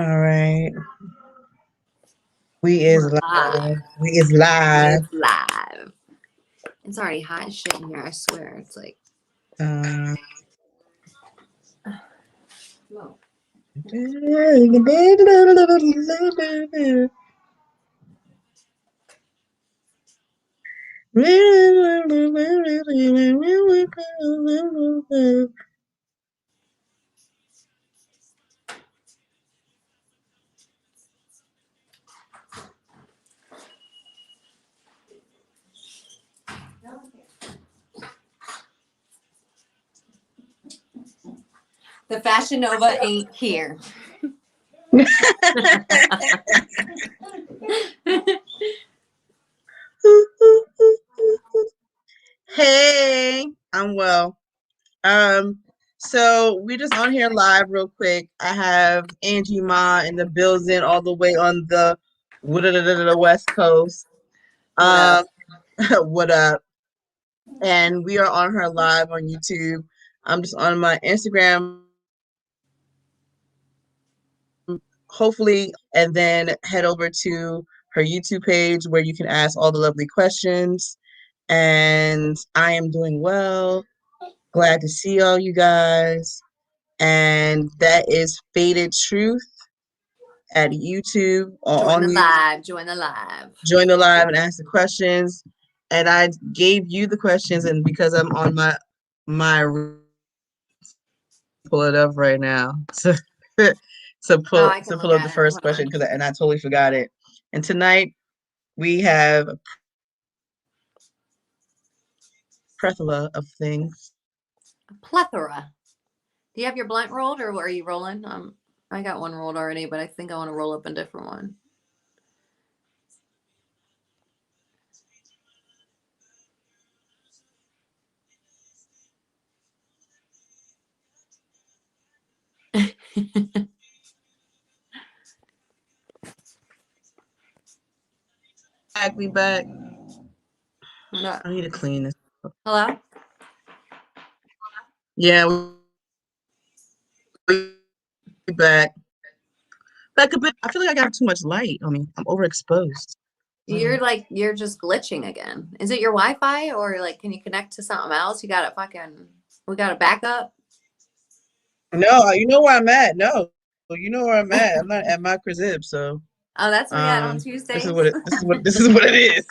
All right. We is We're live. live. We is It's live. live. It's already hot as shit in here. I swear. It's like, Uh, whoa. The Fashion Nova ain't here. Hey, I'm well. Um, so we just on here live real quick. I have Angie Ma in the building all the way on the West Coast. What up? Um, what up? And we are on her live on YouTube. I'm just on my Instagram, hopefully, and then head over to her YouTube page where you can ask all the lovely questions. And I am doing well. Glad to see all you guys. And that is Faded Truth at YouTube or Join on the YouTube. live. Join the live. Join the live and ask the questions. And I gave you the questions, and because I'm on my pull it up right now to Oh, pull I can to look pull up the at it. first Hold question on. because and I totally forgot it. And tonight we have a plethora of things. A plethora. Do you have your blunt rolled or are you rolling? I got one rolled already, but I think I want to roll up a different one. We back. What up? I need to clean this. Hello? Yeah, we back. Back a bit. I feel like I got too much light on me. I'm overexposed. You're just glitching again. Is it your Wi-Fi or like can you connect to something else? You got it fucking we got a backup? No, you know where I'm at. No, you know where I'm at. I'm not at my crib, so Oh, that's where you at on this is Tuesdays? what this is what it is.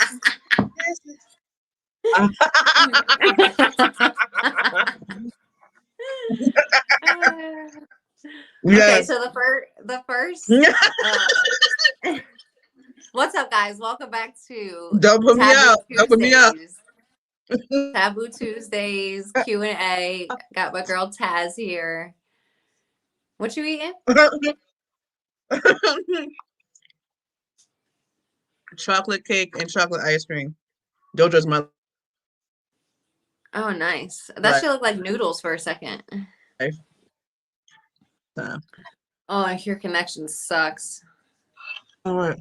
Okay, Yes. so uh, what's up guys? Welcome back to Don't put me Taboo out. Don't put me out. Tuesdays. Taboo Tuesdays, Q&A. Got my girl Taz here. What you eating? Chocolate cake and chocolate ice cream. Don't judge my Oh, nice. That life. should look like noodles for a second. So, Oh, your connection sucks. all right.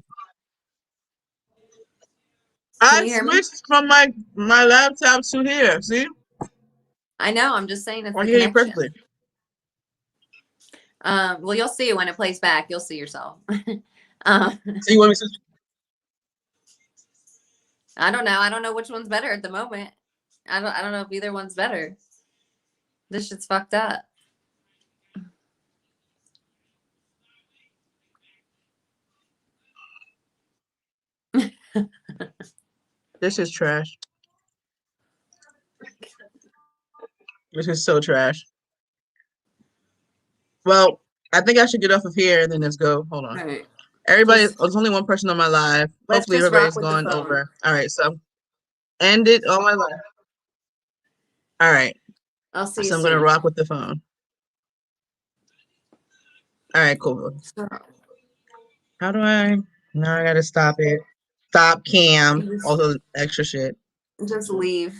Can I you hear me? switched from my laptop to here. See, I know. I'm just saying it's I the hear you connection. perfectly. Well, you'll see it when it plays back. You'll see yourself. um, So you want me to? I don't know. I don't know which one's better at the moment. I don't know if either one's better. This shit's fucked up. This is trash. This is so trash. Well, I think I should get off of here and then let's go. Hold on. All right. Everybody, Just there's only one person on my live. let's Hopefully just rock everybody's with the gone phone. over. All right, so end it on my live. All right, I'll see you so I'm gonna soon. rock with the phone. All right, cool. How do I? Now I gotta stop it. Stop cam. All the extra shit. Just leave.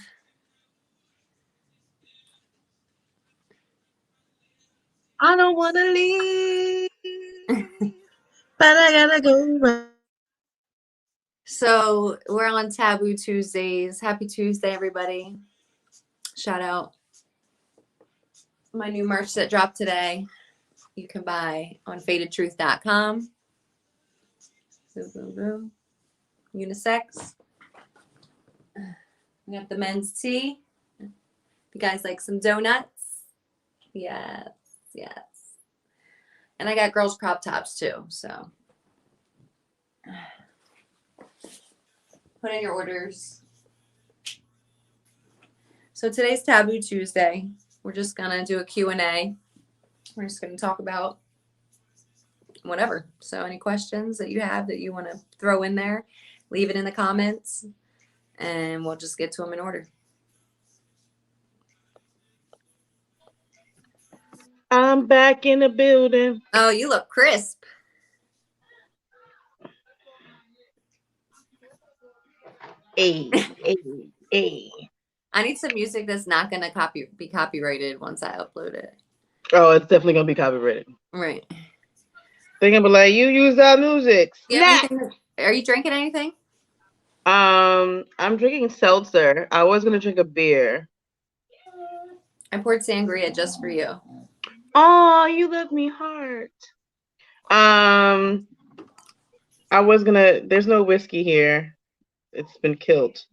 I don't wanna leave, but I gotta go. So we're on Taboo Tuesdays. Happy Tuesday, everybody. Shout out my new merch that dropped today. you can buy on fadedtruth.com. Boom, boom, boom. Unisex. We got the men's tea. You guys like some donuts? Yes, yes. And I got girls crop tops too, so put in your orders. So today's Taboo Tuesday. We're just gonna do a Q&A. We're just gonna talk about whatever. So any questions that you have that you want to throw in there, leave it in the comments, and we'll just get to them in order. I'm back in the building. Oh, you look crisp. Hey, hey, hey. I need some music that's not gonna be copyrighted once I upload it. Oh, it's definitely gonna be copyrighted. Right. They're gonna be like, you use our music. Yeah. Are you drinking anything? I'm drinking seltzer. I was gonna drink a beer. I poured sangria just for you. Oh, you left me hard. I was gonna. There's no whiskey here. It's been killed.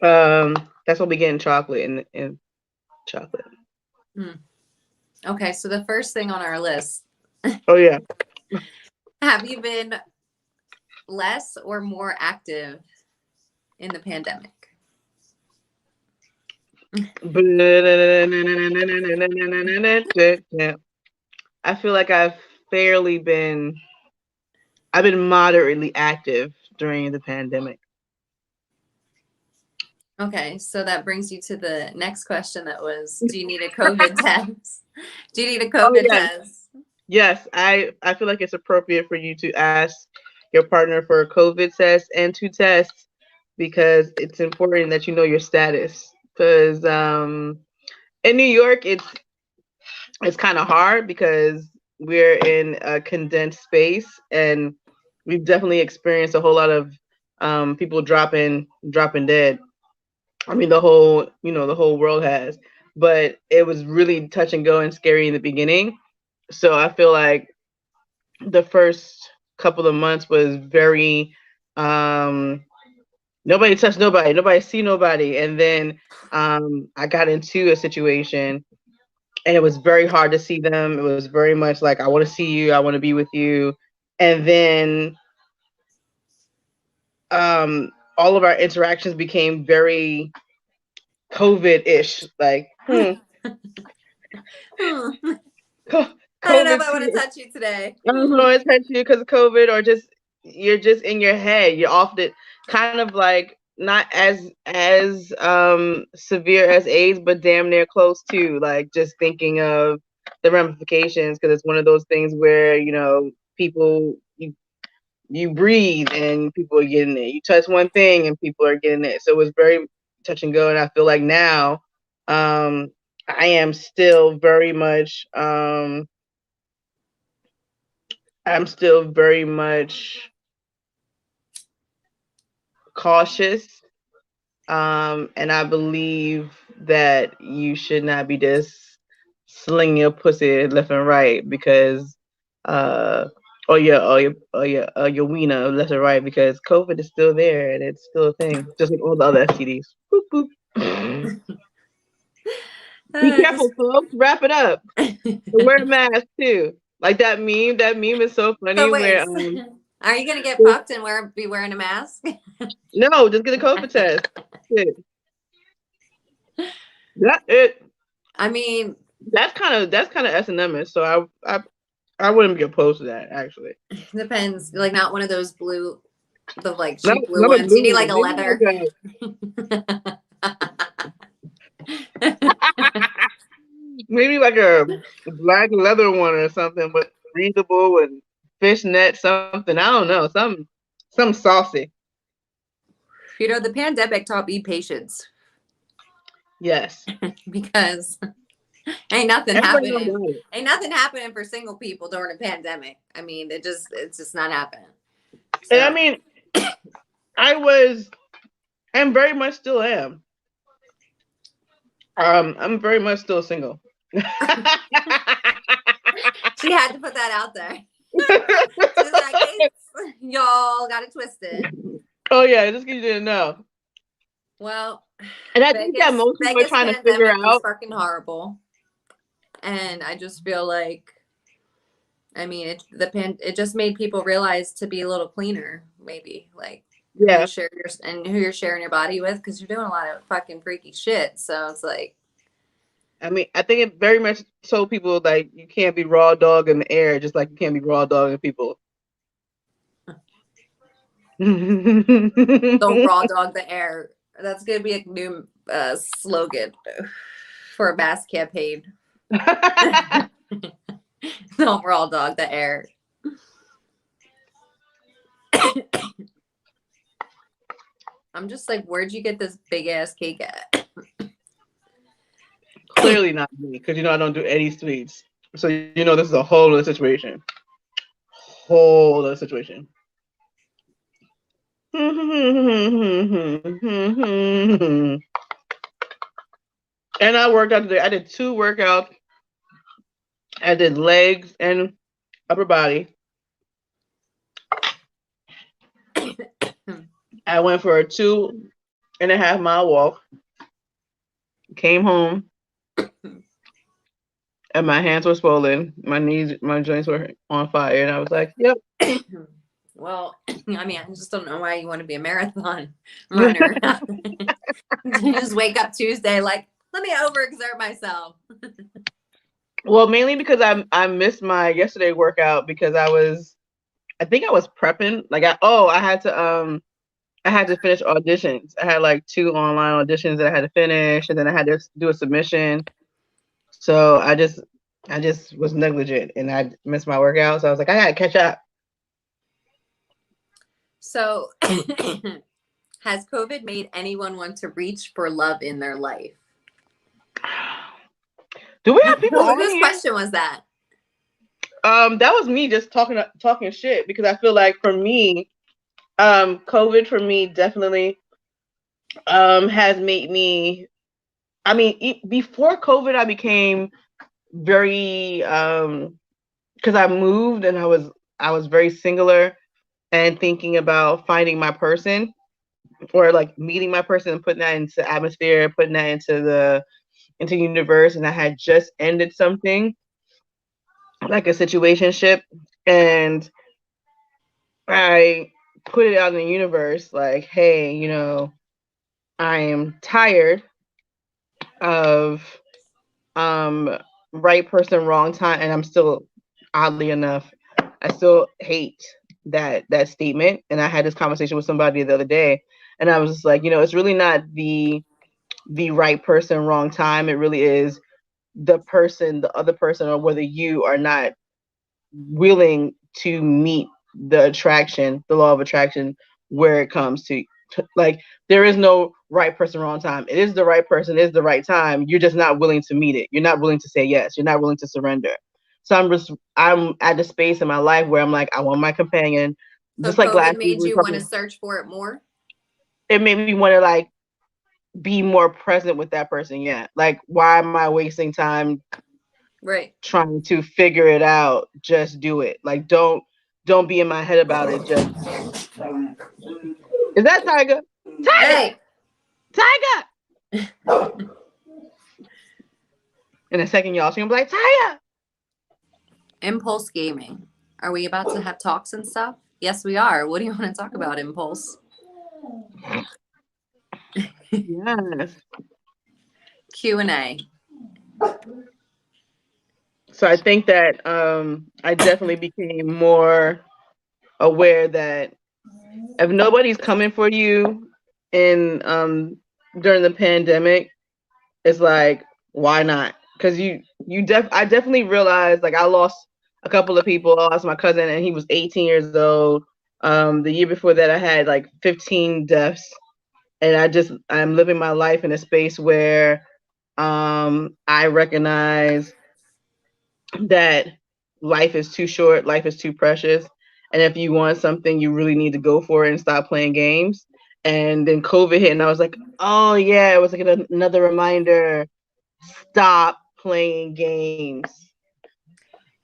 That's what we get in chocolate and chocolate. Okay, so the first thing on our list. Oh yeah. Have you been less or more active in the pandemic? I feel like I've been moderately active during the pandemic. Okay, so that brings you to the next question that was, do you need a COVID test? Do you need a COVID test? Yes, I feel like it's appropriate for you to ask your partner for a COVID test and 2 tests because it's important that you know your status. Because in New York, it's kind of hard because we're in a condensed space, and we've definitely experienced a whole lot of people dropping dead. I mean, the whole world has, but it was really touch and go and scary in the beginning. So I feel like the first couple of months was very nobody touched nobody see nobody, and then I got into a situation and it was very hard to see them. It was very much like, I want to see you, I want to be with you. And then all of our interactions became very COVID-ish, like I don't know if I want to touch you today. I don't know, it's touch you because of COVID, or just you're just in your head. You're off the kind of like not as severe as AIDS, but damn near close to, like just thinking of the ramifications, because it's one of those things where people you breathe and people are getting it. You touch one thing and people are getting it. So it was very touch and go, and I feel like now I am still very much cautious, and I believe that you should not be just slinging your pussy left and right because or your wiener left and right, because COVID is still there and it's still a thing, just like all the other STDs. Boop, boop. Be careful, folks. Wrap it up. Wear a mask too. Like that meme. That meme is so funny. So wait, where are you gonna get fucked and be wearing a mask? No, just get a COVID test. That's it. I mean, that's kind of S&M. So I wouldn't be opposed to that, actually. Depends. Like, not one of those blue, the like cheap blue ones. You need like a leather. Maybe like a black leather one or something, but breathable and fishnet something. I don't know. Some saucy. The pandemic taught me patience. Yes. Because ain't nothing happening. Ain't nothing happening for single people during a pandemic. I mean, it's just not happening. So. And I mean, and very much still am. I'm very much still single. She had to put that out there. Just in case y'all got it twisted. Oh yeah, just because you didn't know. Well, and I think that most people are trying to figure out. Fucking horrible, and I just feel like, I mean, it just made people realize to be a little cleaner, maybe, like Yeah, who you're sharing your body with, because you're doing a lot of fucking freaky shit. So it's like, I mean, I think it very much told people like you can't be raw dog in the air, just like you can't be raw dog in people. don't raw dog the air. That's gonna be a new slogan for a mass campaign. Don't raw dog the air. I'm just like, where'd you get this big ass cake at? Clearly not me, because I don't do any sweets. So this is a whole other situation. Whole other situation. And I worked out today. I did 2 workouts. I did legs and upper body. I went for a 2.5 mile walk. Came home. And my hands were swollen. My knees, my joints were on fire. And I was like, yep. Well, I mean, I just don't know why you want to be a marathon runner. You just wake up Tuesday like, let me overexert myself. Well, mainly because I missed my yesterday workout because I think I was prepping. Like I had to finish auditions. I had like 2 online auditions that I had to finish, and then I had to do a submission. So I just was negligent and I missed my workout. So I was like, I gotta catch up. So has COVID made anyone want to reach for love in their life? Do we have people on Whose here? question was that? That was me just talking shit, because I feel like for me, COVID for me definitely has made me, I mean, before COVID I became very because I moved and I was very singular and thinking about finding my person, or like meeting my person and putting that into atmosphere, putting that into universe. And I had just ended something like a situationship, and I put it out in the universe like, hey, I am tired of right person, wrong time. And I'm still, oddly enough, I still hate that statement. And I had this conversation with somebody the other day, and I was just like, it's really not the right person, wrong time. It really is the other person, or whether you are not willing to meet the law of attraction, where it comes to like, there is no right person, wrong time. It is the right person, it is the right time. You're just not willing to meet it. You're not willing to say yes. You're not willing to surrender. So I'm at the space in my life where I'm like, I want my companion. So just like COVID last made week, you want to search for it more? It made me want to like be more present with that person. Yeah. Like, why am I wasting time trying to figure it out? Just do it. Like, don't be in my head about it. Just is that Tiger? Hey, Tiger! In a second, y'all, she's gonna be like, Tiger! Impulse gaming. Are we about to have talks and stuff? Yes, we are. What do you want to talk about, Impulse? Yes. Q&A. So I think that I definitely became more aware that if nobody's coming for you in during the pandemic, it's like, why not? Because I definitely realized, like, I lost a couple of people. I lost my cousin, and he was 18 years old. The year before that, I had like 15 deaths, and I'm living my life in a space where I recognize that life is too short, life is too precious, and if you want something, you really need to go for it and stop playing games. And then COVID hit, and I was like, oh yeah, it was like another reminder: stop playing games.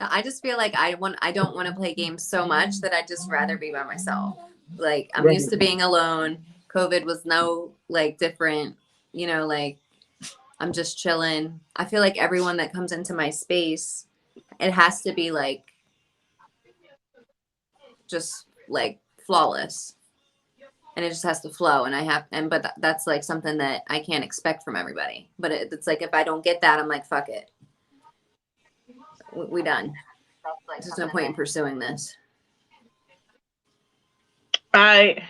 I just feel like I don't want to play games so much that I'd just rather be by myself. Like I'm Right. used to being alone. COVID was no like different, you know, like I'm just chilling. I feel like everyone that comes into my space, it has to be like just like flawless. And it just has to flow, and but that's like something that I can't expect from everybody. But it's like if I don't get that, I'm like, fuck it, we done. There's no point in pursuing this. I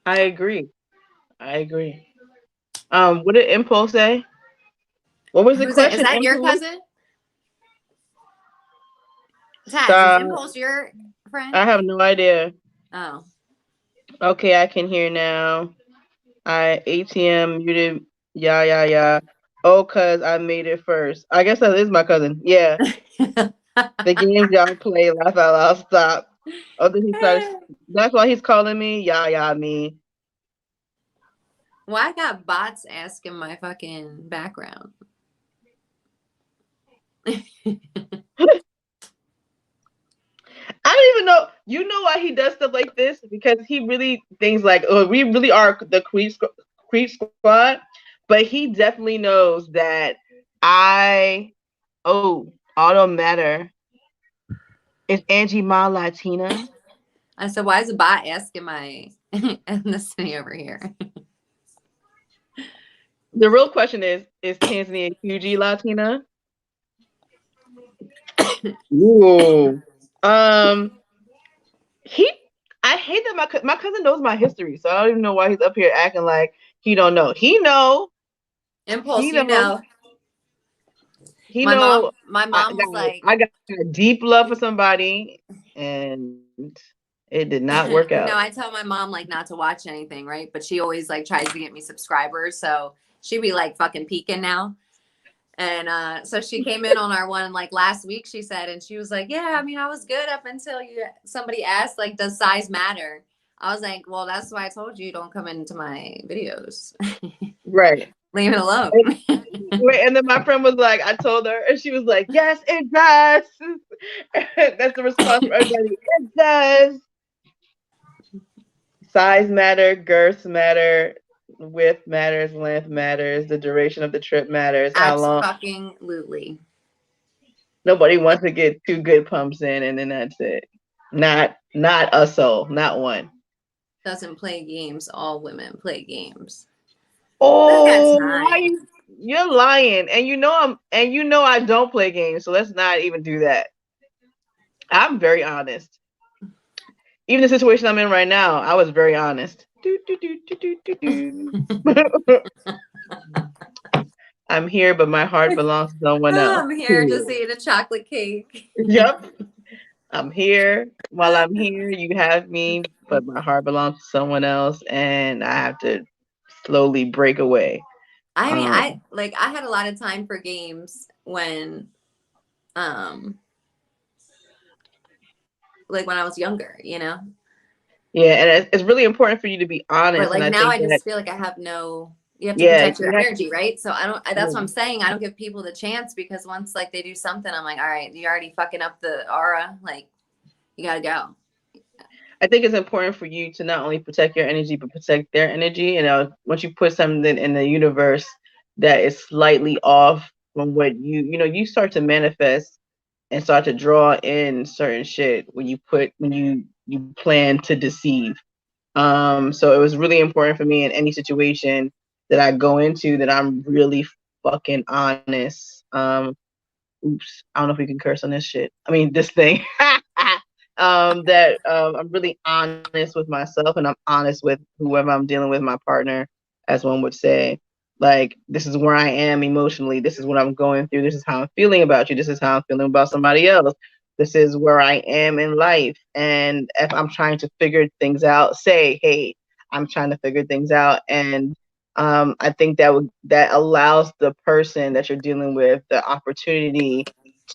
agree. I agree. What did Impulse say? What was the Who's that? Is question? that your Impulse? cousin? Taz, is Impulse your friend? I have no idea. Oh. Okay, I can hear now. ATM muted. Yeah. Oh, cuz I made it first. I guess that is my cousin. Yeah. The games y'all play, laugh out loud, stop. Oh, then he started. That's why he's calling me. Yeah, me. Well, I got bots asking my fucking background. I don't even know. You know why he does stuff like this? Because he really thinks like, oh, we really are the creep squad. But he definitely knows that auto matter. Is Angie Ma Latina? I said, why is a bot asking my ethnicity over here? The real question is Tanzania QG Latina? Ooh. I hate that my cousin knows my history, so I don't even know why he's up here acting like he don't know. He know. Impulse, He you know. He my know. mom was like, I got deep love for somebody, and it did not work out. I tell my mom like not to watch anything, right? But she always like tries to get me subscribers, so she be like fucking peeking now. And so she came in on our one like last week, she said, and she was like, yeah, I mean, I was good up until somebody asked, like, does size matter? I was like, well, that's why I told you don't come into my videos. Right. Leave it alone. Wait, and then my friend was like, I told her, and she was like, yes, it does. That's the response from everybody. It does. Size matter, girth matter, width matters, length matters, the duration of the trip matters, how long. Absolutely. Nobody wants to get 2 good pumps in, and then that's it. Not a soul, not one. Doesn't play games. All women play games. Oh, you're lying, and you know I don't play games, so let's not even do that. I'm very honest. Even the situation I'm in right now, I was very honest. I'm here, but my heart belongs to someone else. I'm here just eating a chocolate cake. Yep. I'm here. While I'm here, you have me, but my heart belongs to someone else, and I have to slowly break away. I mean, I had a lot of time for games when, like when I was younger, you know? Yeah, and it's really important for you to be honest. But like now I just feel like I have you have to protect your energy, right? So that's what I'm saying. I don't give people the chance because once like they do something, I'm like, all right, you're already fucking up the aura. Like you gotta go. I think it's important for you to not only protect your energy, but protect their energy. You know, once you put something in the universe that is slightly off from what you start to manifest and start to draw in certain shit when you plan to deceive. So it was really important for me in any situation that I go into that I'm really fucking honest. Oops, I don't know if we can curse on this shit. I mean, this thing. I'm really honest with myself, and I'm honest with whoever I'm dealing with, my partner, as one would say. Like, this is where I am emotionally. This is what I'm going through. This is how I'm feeling about you. This is how I'm feeling about somebody else. This is where I am in life. And if I'm trying to figure things out, say, hey, I'm trying to figure things out. And I think that allows the person that you're dealing with the opportunity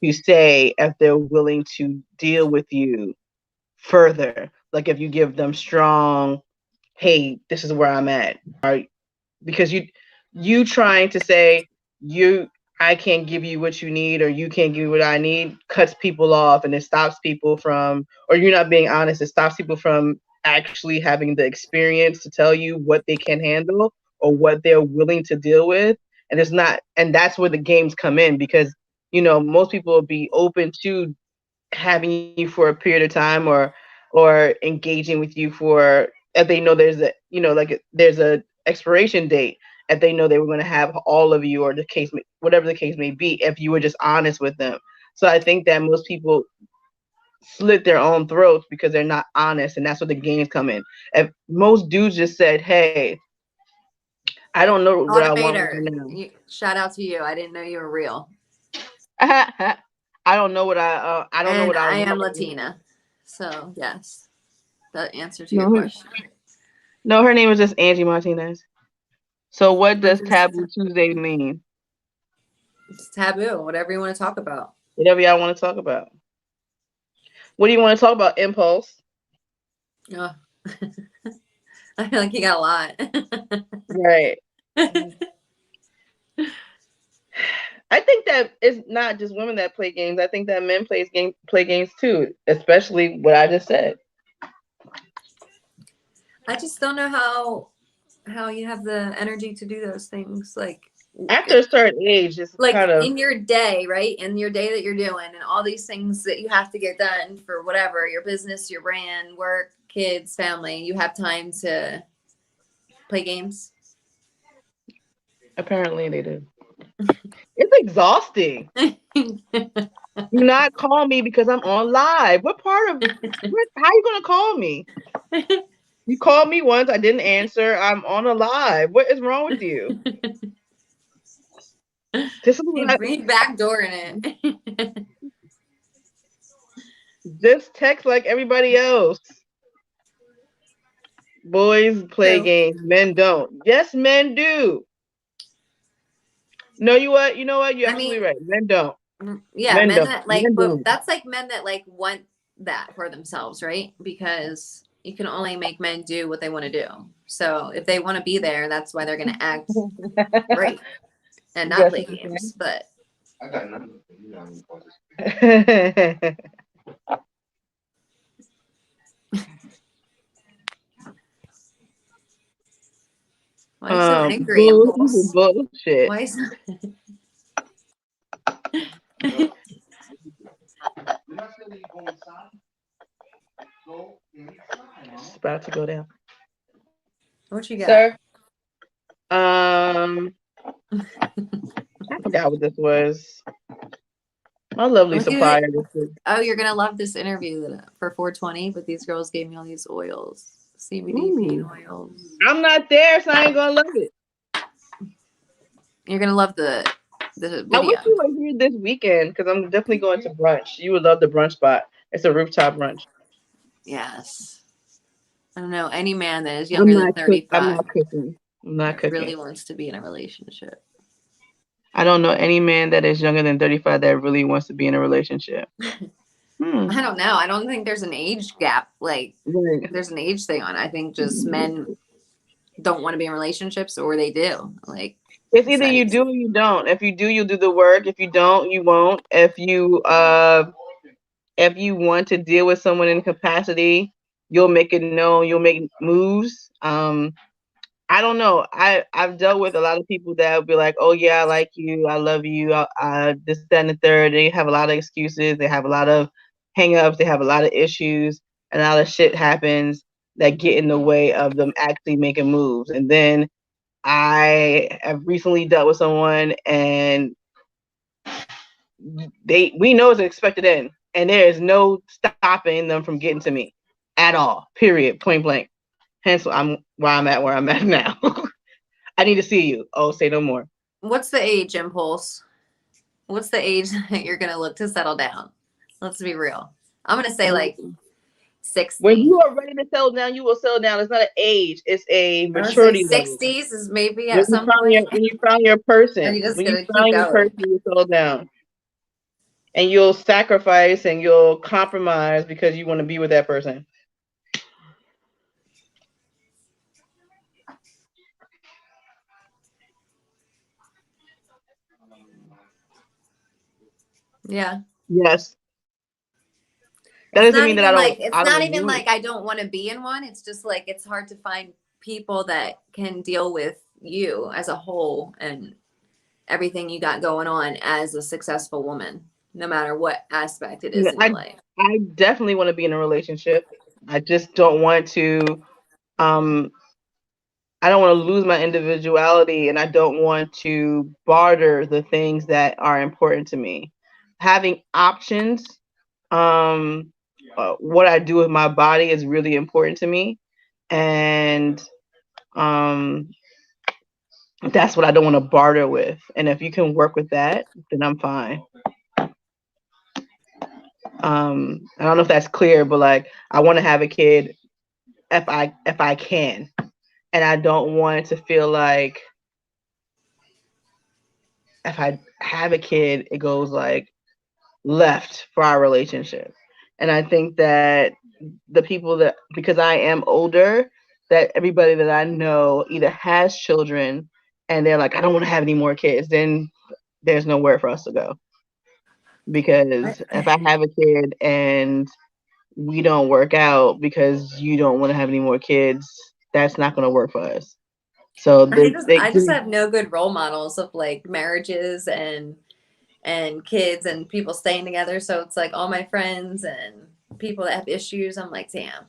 to say if they're willing to deal with you further. Like if you give them strong, hey, this is where I'm at. Because you trying to say I can't give you what you need or you can't give me what I need cuts people off, and it stops people from, or you're not being honest, it stops people from actually having the experience to tell you what they can handle or what they're willing to deal with. And it's not, and that's where the games come in, because most people will be open to having you for a period of time, or engaging with you for, if they know there's a, like there's a expiration date, if they know they were going to have all of you, or the case whatever the case may be, if you were just honest with them. So I think that most people slit their own throats because they're not honest, and that's where the games come in. If most dudes just said, hey, I don't know what I want right Motivator. now. Shout out to you. I didn't know you were real. I don't know what I don't know And what I I am want. Latina. So, yes. That answer to your No, question. no, her name is just Angie Martinez. So what does Just Taboo Tuesday mean? It's taboo. Whatever you want to talk about. Whatever y'all want to talk about. What do you want to talk about, Impulse? Oh. I feel like you got a lot. Right. I think that it's not just women that play games. I think that men play games too, especially what I just said. I just don't know how you have the energy to do those things. Like After a certain age, it's like kind of in your day, right? In your day that you're doing and all these things that you have to get done for whatever, your business, your brand, work, kids, family, you have time to play games. apparently they do. It's exhausting. Do not call me because I'm on live. What part of how you gonna call me? You called me once, I didn't answer. I'm on a live. What is wrong with you? This is what Read backdoor in it. just text like everybody else. Boys play games, men don't. Yes, men do. No, you know what? You're absolutely right. Men don't. Yeah, Men men don't. that like, Men but don't. that's like men that like want that for themselves, right? Because you can only make men do what they want to do. So if they want to be there, that's why they're going to act right and not play games. But I got nothing for you. why are you so angry, Impulse? Bullshit. Why is It's about to go down. what you got? Sir? I forgot what this was. My lovely Look at supplier. it. Oh, you're gonna love this interview for 420. But these girls gave me all these oils, CBD pain oils. I'm not there, so I ain't gonna love it. You're gonna love the video. I wish you were here this weekend because I'm definitely going to brunch. You would love the brunch spot. It's a rooftop brunch. Yes. I don't know any man that is younger than 35. I'm not cooking. I'm not cooking. Really wants to be in a relationship. I don't know any man that is younger than 35 that really wants to be in a relationship. I don't know. I don't think there's an age gap. Like there's an age thing on. I think just men don't want to be in relationships, or they do. Like it's either you do or you don't. If you do, you'll do the work. If you don't, you won't. If you want to deal with someone in capacity, you'll make it known. You'll make moves. I don't know. I've dealt with a lot of people that will be like, "Oh yeah, I like you, I love you, this, that, and the third." They have a lot of excuses. They have a lot of hang-ups. They have a lot of issues, and a lot of shit happens that get in the way of them actually making moves. And then I have recently dealt with someone, and we know it's an expected end, and there is no stopping them from getting to me at all. Period. Point blank. Hence, I'm where I'm at now. I need to see you. Oh, say no more. What's the age, Impulse? What's the age that you're gonna look to settle down? Let's be real. I'm gonna say like 60. When you are ready to settle down, you will settle down. It's not an age; it's a maturity level. 60s is maybe at some point. When you found your person, And you just when gotta you keep found your going. person, you settle down, and you'll sacrifice and you'll compromise because you want to be with that person. Yeah. Yes. That It's doesn't not mean that even like I don't want it. I don't want to be in one. It's just like it's hard to find people that can deal with you as a whole and everything you got going on as a successful woman, no matter what aspect it is Yeah, in your life. I definitely want to be in a relationship. I just don't want to um I don't want to lose my individuality, and I don't want to barter the things that are important to me. Having options, what I do with my body is really important to me, and um, that's what I don't want to barter with. And if you can work with that, then I'm fine. I don't know if that's clear, but like I want to have a kid if I can, and I don't want to feel like if I have a kid, it goes like left for our relationship. And I think that the people that, because I am older, that everybody that I know either has children and they're like, I don't want to have any more kids, then there's nowhere for us to go. Because if I have a kid and we don't work out because you don't want to have any more kids, that's not going to work for us. So I just have no good role models of like marriages and kids and people staying together. So it's like all my friends and people that have issues. I'm like, damn.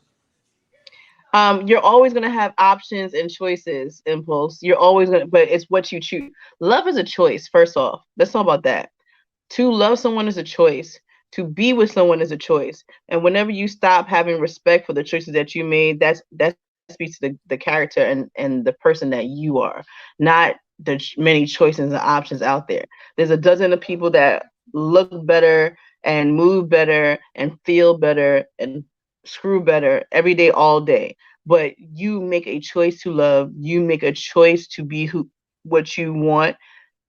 You're always gonna have options and choices, Impulse. You're always gonna, but it's what you choose. Love is a choice. First off, let's talk about that. To love someone is a choice. To be with someone is a choice. And whenever you stop having respect for the choices that you made, that speaks to the character and the person that you are, not the many choices and options out there. There's a dozen of people that look better and move better and feel better and screw better every day, all day. But you make a choice to love. You make a choice to be what you want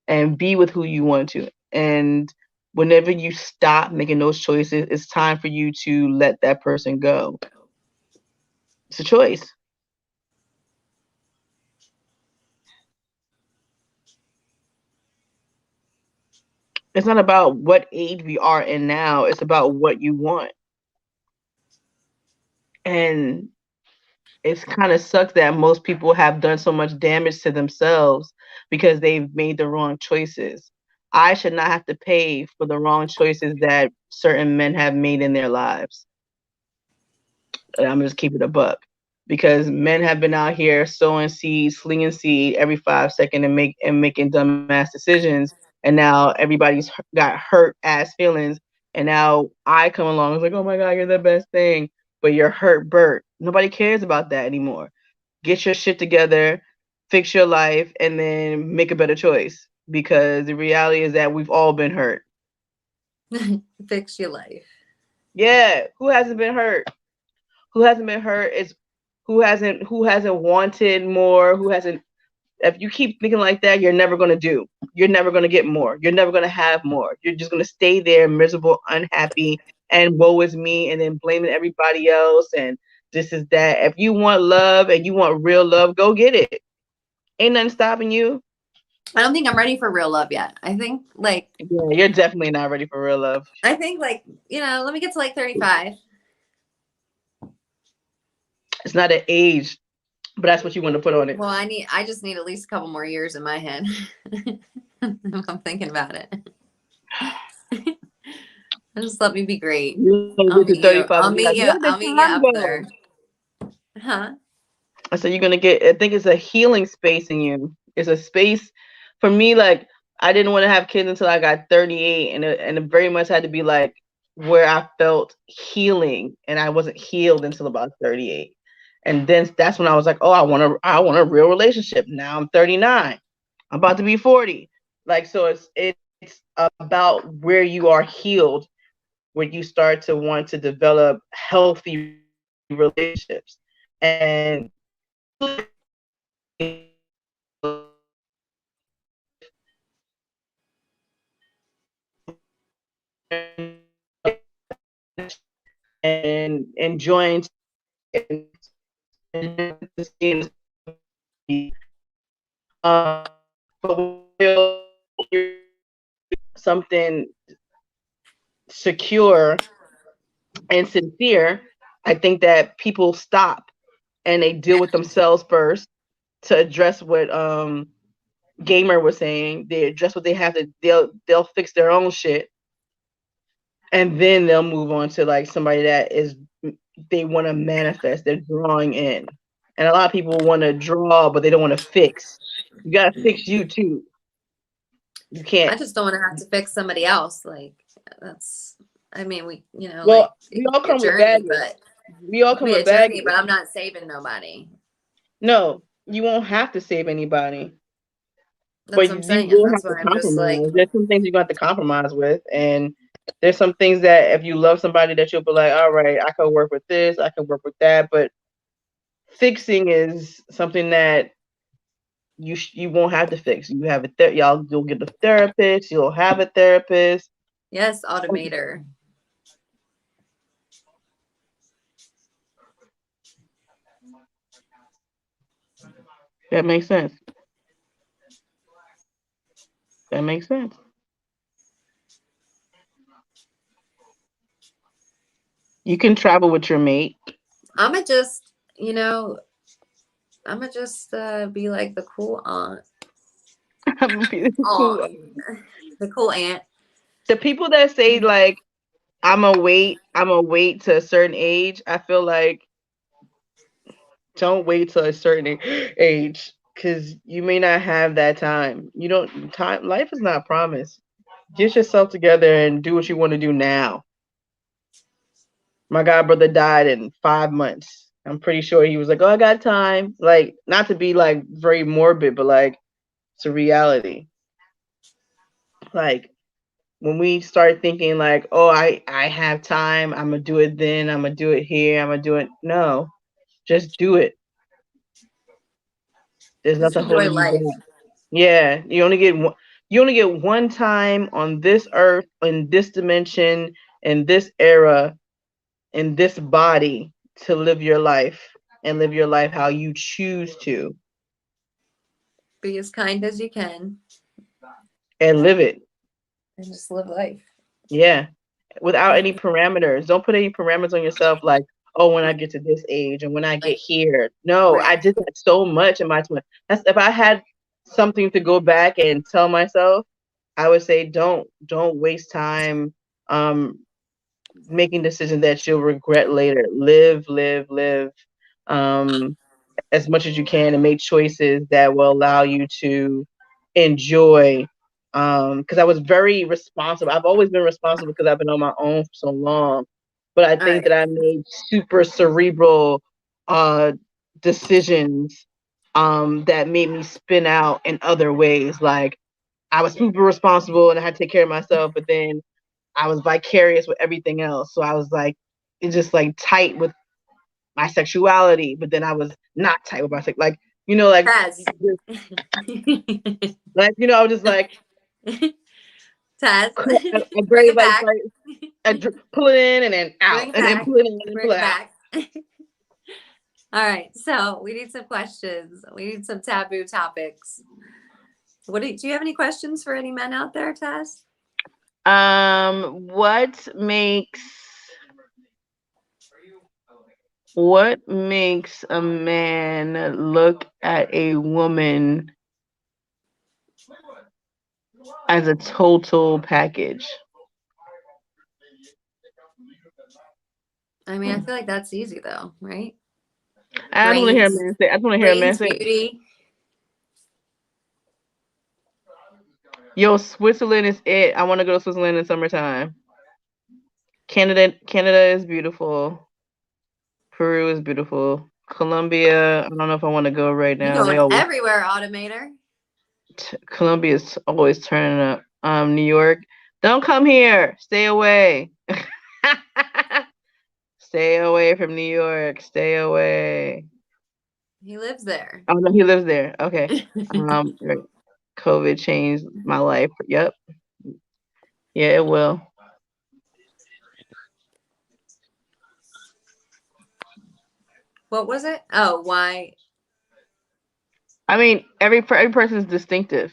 and be with who you want to. And whenever you stop making those choices, it's time for you to let that person go. It's a choice. It's not about what age we are in now. It's about what you want. And it's kind of sucks that most people have done so much damage to themselves because they've made the wrong choices. I should not have to pay for the wrong choices that certain men have made in their lives. And I'm just keep it a buck because men have been out here sowing seed, slinging seed every 5 seconds and making dumbass decisions. And now everybody's got hurt ass feelings. And now I come along, it's like, oh my God, you're the best thing. But you're hurt, Bert. Nobody cares about that anymore. Get your shit together, fix your life, and then make a better choice. Because the reality is that we've all been hurt. Fix your life. Yeah, who hasn't been hurt? Who hasn't been hurt is who hasn't wanted more, who hasn't. If you keep thinking like that, you're never going to do. You're never going to get more. You're never going to have more. You're just going to stay there miserable, unhappy, and woe is me, and then blaming everybody else and this is that. If you want love and you want real love, go get it. Ain't nothing stopping you. I don't think I'm ready for real love yet. I think like Yeah, you're definitely not ready for real love. I think like, let me get to like 35. It's not an age, but that's what you want to put on it. Well, I just need at least a couple more years in my head. I'm thinking about it. Just let me be great. You're get to 35 and be like, where I'll did meet you time up go? there. Huh? I said, you're gonna get. I think it's a healing space in you. It's a space for me. Like I didn't want to have kids until I got 38, and it very much had to be like where I felt healing, and I wasn't healed until about 38. And then that's when I was like, oh, I want a real relationship. Now I'm 39. I'm about to be 40. Like so, it's about where you are healed, where you start to want to develop healthy relationships and and enjoying but something secure and sincere, I think that people stop and they deal with themselves first to address what Gamer was saying. They address what they have to. They'll fix their own shit, and then they'll move on to like somebody that is they want to manifest. They're drawing in, and a lot of people want to draw, but they don't want to fix. You gotta fix you too. You I can't. just don't want to have to fix somebody else. Like that's. I mean, we Well, like it we all could be a come with journey, baggage. but We all it could come be with a journey. baggage. But I'm not saving nobody. No, you won't have to save anybody, That's but what I'm you saying. will have That's to why I'm just like, compromise. There's some things you're going to have to compromise with, and there's some things that if you love somebody that you'll be like, all right, I could work with this, I could work with that, but fixing is something that you won't have to fix. You have you'll get a therapist, you'll have a therapist. yes, automator. That makes sense. That makes sense. You can travel with your mate. I'ma just, I'ma just be like the cool aunt. Cool. The cool aunt. The people that say like I'm a wait to a certain age, I feel like don't wait till a certain age because you may not have that time. You don't time life is not promised. Get yourself together and do what you want to do now. My god brother died in 5 months. I'm pretty sure he was like, oh, I got time. Like, not to be like very morbid, but like it's a reality. Like when we start thinking like, oh, I have time, I'm gonna do it then, I'm gonna do it here, I'm gonna do it. No, just do it. There's Just nothing enjoy holding you life. back. Yeah, you only get one time on this earth, in this dimension, in this era, in this body to live your life and live your life how you choose to Be as kind as you can and live it. and just live life. Yeah. Without any parameters. Don't put any parameters on yourself like, oh, when I get to this age and when I get here. No, Right. I did that so much in my 20s. That's if I had something to go back and tell myself, I would say don't waste time making decisions that you'll regret later. Live as much as you can and make choices that will allow you to enjoy. Because I was very responsible. I've always been responsible because I've been on my own for so long. But I All think right. that I made super cerebral decisions that made me spin out in other ways. Like I was super responsible and I had to take care of myself, but then I was vicarious with everything else. So I was like, it's just like tight with my sexuality, but then I was not tight with my sex. Like, like, Taz. I was just like, Taz. a Bring great, it back. pull it in and then Bring out, it and then back. pull it in and Bring pull it it out. back. All right. So we need some questions. We need some taboo topics. Do you have any questions for any men out there, Taz? What makes a man look at a woman as a total package? I mean, I feel like that's easy though, right? I don't want to hear a man say. I don't want to hear a man Brains, say. beauty. Yo, Switzerland is it. I want to go to Switzerland in summertime. Canada is beautiful. Peru is beautiful. Colombia, I don't know if I want to go right You now. They going always everywhere, Automator. Colombia is always turning up. New York, don't come here. Stay away. Stay away from New York. Stay away. He lives there. Oh no, he lives there. Okay. Right. COVID changed my life. Yep. Yeah, it will. What was it? Oh, why? I mean, every person is distinctive.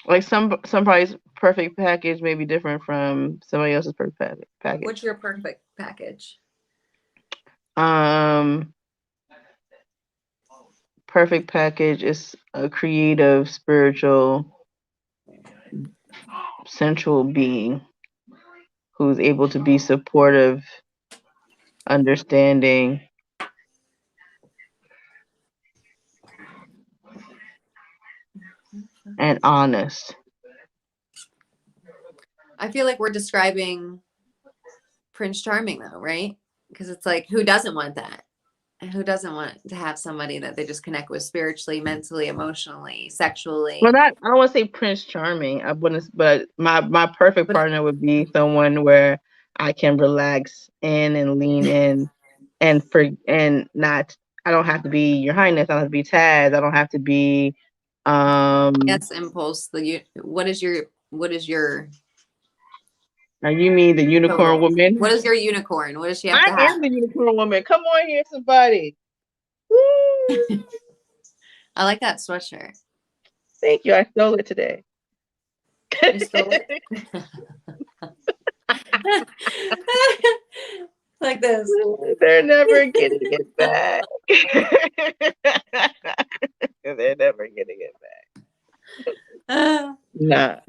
Like some perfect package may be different from somebody else's perfect package. What's your perfect package? Perfect package is a creative, spiritual, central being who's able to be supportive, understanding, and honest. I feel like we're describing Prince Charming though, right? Because it's like, who doesn't want that? And who doesn't want to have somebody that they just connect with spiritually, mentally, emotionally, sexually? Well, I don't want to say Prince Charming. I wouldn't, but my perfect But partner would be someone where I can relax in and lean in, and not. I don't have to be Your Highness. I don't have to be Taz. I don't have to be. Yes, impulse. What is your Now you mean the unicorn total? woman? What is your unicorn? What does she have to I have? am the unicorn woman. Come on here, somebody. Woo! I like that sweatshirt. Thank you. I stole it today. You stole it? Like this. They're never getting it back. They're never getting it back. Nah.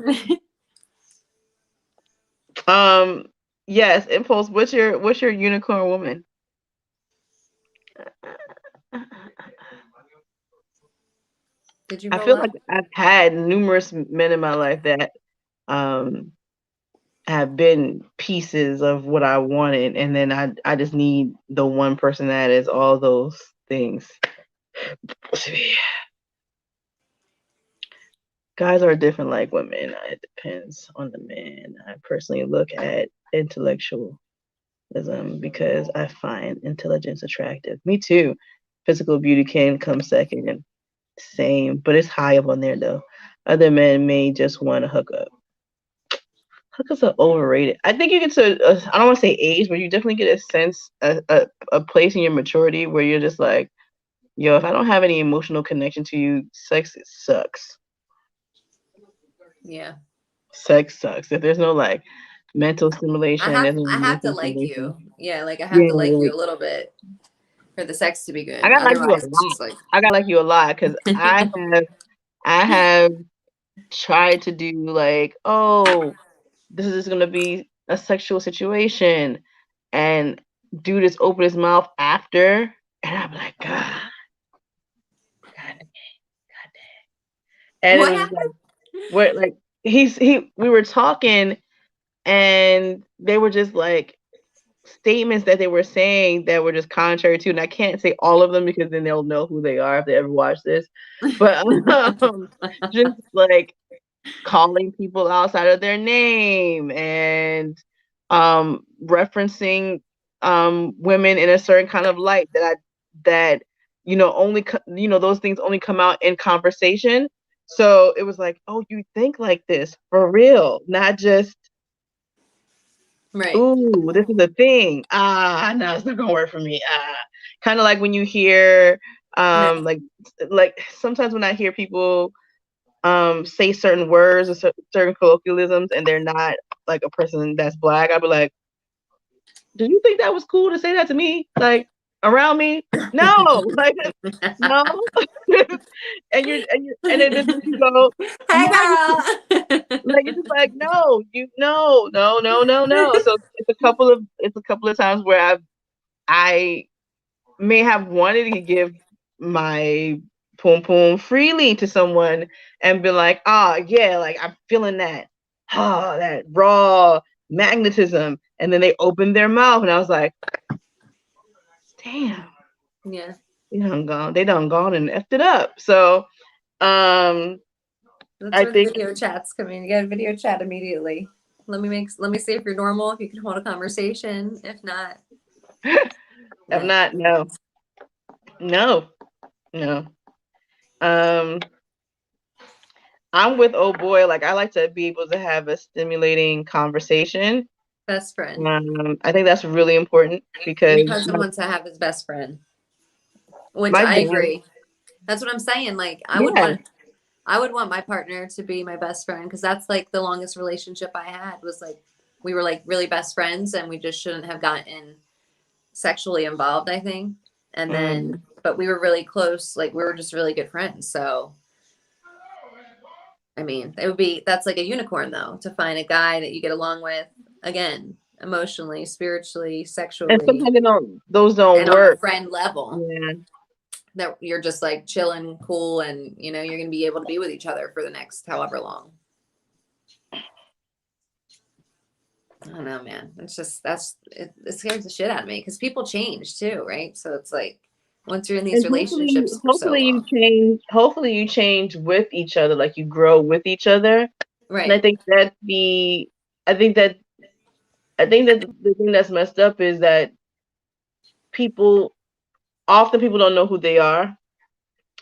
Yes, Impulse. What's your unicorn woman? Did you I roll feel up? like I've had numerous men in my life that have been pieces of what I wanted, and then I just need the one person that is all those things. Guys are different like women. It depends on the man. I personally look at intellectualism because I find intelligence attractive. Me too. Physical beauty can come second. Same, but it's high up on there though. Other men may just want to hook up. Hookups are overrated. I think you get to I don't want to say age, but you definitely get a sense, a place in your maturity where you're just like, yo, if I don't have any emotional connection to you, sex sucks. Yeah. Sex sucks. If there's no like mental stimulation, there's no I have to emotional like you. stimulation. Yeah, like I have Yeah, to like like you a little bit for the sex to be good. I gotta like you a Otherwise, it's lot. just like I gotta like you a lot because I have tried to do like, oh, this is gonna be a sexual situation, and dude is open his mouth after, and I'm like, God, and it what was happened? like, what, like we were talking, and they were just like statements that they were saying that were just contrary to, and I can't say all of them because then they'll know who they are if they ever watch this, but just like calling people outside of their name and referencing women in a certain kind of light that only those things only come out in conversation. So it was like, oh, you think like this for real, not just Right. ooh, this is a thing. No, it's not gonna work for me. Kind of like when you hear like sometimes when I hear people say certain words or certain colloquialisms and they're not like a person that's black, I'd be like, do you think that was cool to say that to me, like around me? No, like no. and then just you go, Hey yeah, girl. like it's just like no, no. So it's a couple of times where I may have wanted to give my poom poom freely to someone and be like, yeah, like I'm feeling that, that raw magnetism. And then they opened their mouth and I was like, damn. Yeah. They done gone and effed it up. So That's I where the think video chat's coming. You got a video chat immediately. Let me see if you're normal, if you can hold a conversation. If not. I'm not, no. I'm with old boy. Like I like to be able to have a stimulating conversation. Best friend. I think that's really important because Your cousin wants to have his best friend, which my I dad, agree. That's what I'm saying. Like I I would want my partner to be my best friend, because that's like the longest relationship I had, was like we were like really best friends, and we just shouldn't have gotten sexually involved, I think. And then, but we were really close. Like we were just really good friends. So, I mean, that's like a unicorn though, to find a guy that you get along with, again, emotionally, spiritually, sexually, and sometimes those don't and work on a friend level. Yeah. That you're just like chilling, cool, and you're going to be able to be with each other for the next however long. I don't know, man. It's just it scares the shit out of me, because people change too, right? So it's like once you're in these relationships for so long, hopefully you change with each other, like you grow with each other. right? And I think that the thing that's messed up is that people don't know who they are.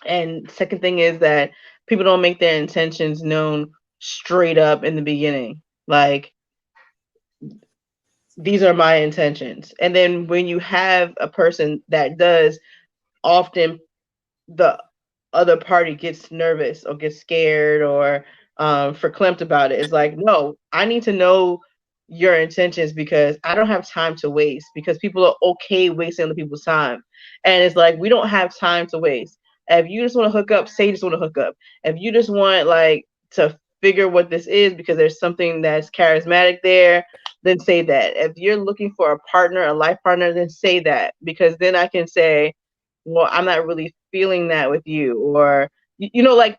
And second thing is that people don't make their intentions known straight up in the beginning. Like, these are my intentions. And then when you have a person that does, often the other party gets nervous or gets scared or verklempt about it. It's like, no, I need to know your intentions, because I don't have time to waste, because people are okay wasting other people's time. And it's like, we don't have time to waste. If you just want to hook up, say you just want to hook up. If you just want like to figure what this is because there's something that's charismatic there, then say that. If you're looking for a partner, a life partner, then say that, because then I can say, well, I'm not really feeling that with you, or like,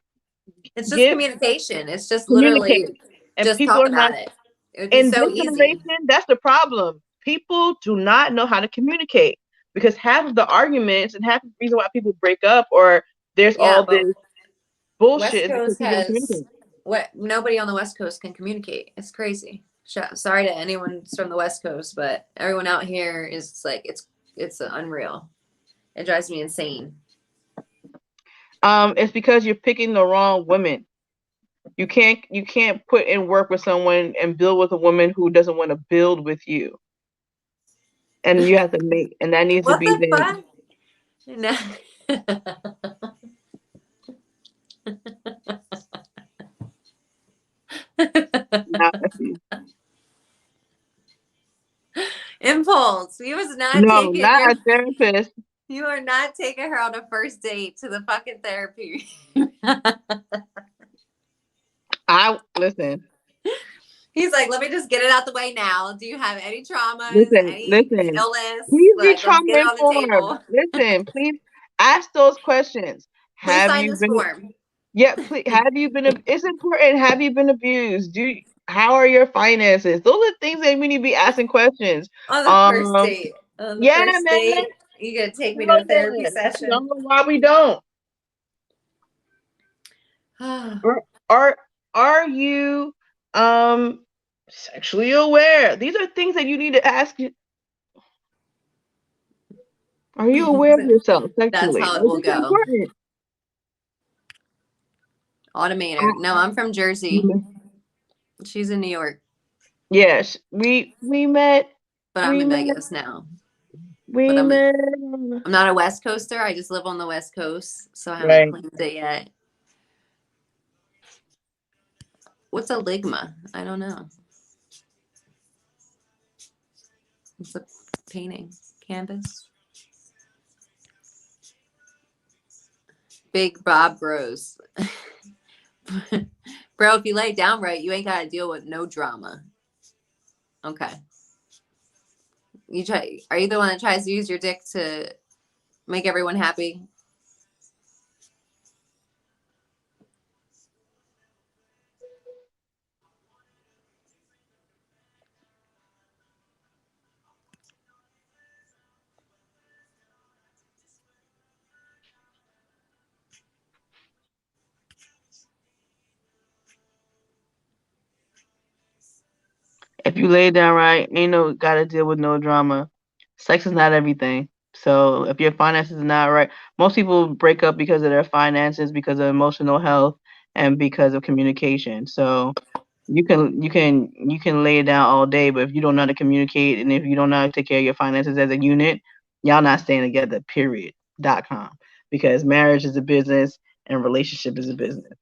it's just communication. It's just literally and just people talk are not about it. It would be in so this easy. generation. That's the problem. People do not know how to communicate, because half of the arguments and half of the reason why people break up, or there's all this bullshit, West because Coast people don't communicate. nobody on the West Coast can communicate. It's crazy. Sorry to anyone from the West Coast, but everyone out here is like, it's unreal. It drives me insane. It's because you're picking the wrong women. You can't put in work with someone and build with a woman who doesn't want to build with you. And you have to make, and that needs to be there. No. Impulse. You was not No, taking not a therapist. You are not taking her on a first date to the fucking therapy. Listen. He's like, let me just get it out the way now. Do you have any traumas? Listen. Illness? Please be Like, let's get it on the table. Listen, please ask those questions. Please sign this form. Yeah, please. It's important. Have you been abused? How are your finances? Those are things that we need to be asking questions. On the first date. On the first date, you gonna take me to a therapy session? I don't know why we don't. Are you sexually aware? These are things that you need to ask. Are you aware of yourself sexually? That's how it will go. Important. Automator. No, I'm from Jersey. She's in New York. Yes, we met. But I'm in Vegas now. I'm not a West Coaster. I just live on the West Coast, so I haven't claimed it yet. What's a ligma? I don't know. It's a painting canvas. Big Bob Bros. Bro, if you lay it down right, you ain't got to deal with no drama. Okay. Are you the one that tries to use your dick to make everyone happy? If you lay it down right, ain't gotta deal with no drama. Sex is not everything. So if your finances are not right, most people break up because of their finances, because of emotional health, and because of communication. So you can lay it down all day, but if you don't know how to communicate and if you don't know how to take care of your finances as a unit, y'all not staying together. Period. .com. Because marriage is a business and relationship is a business.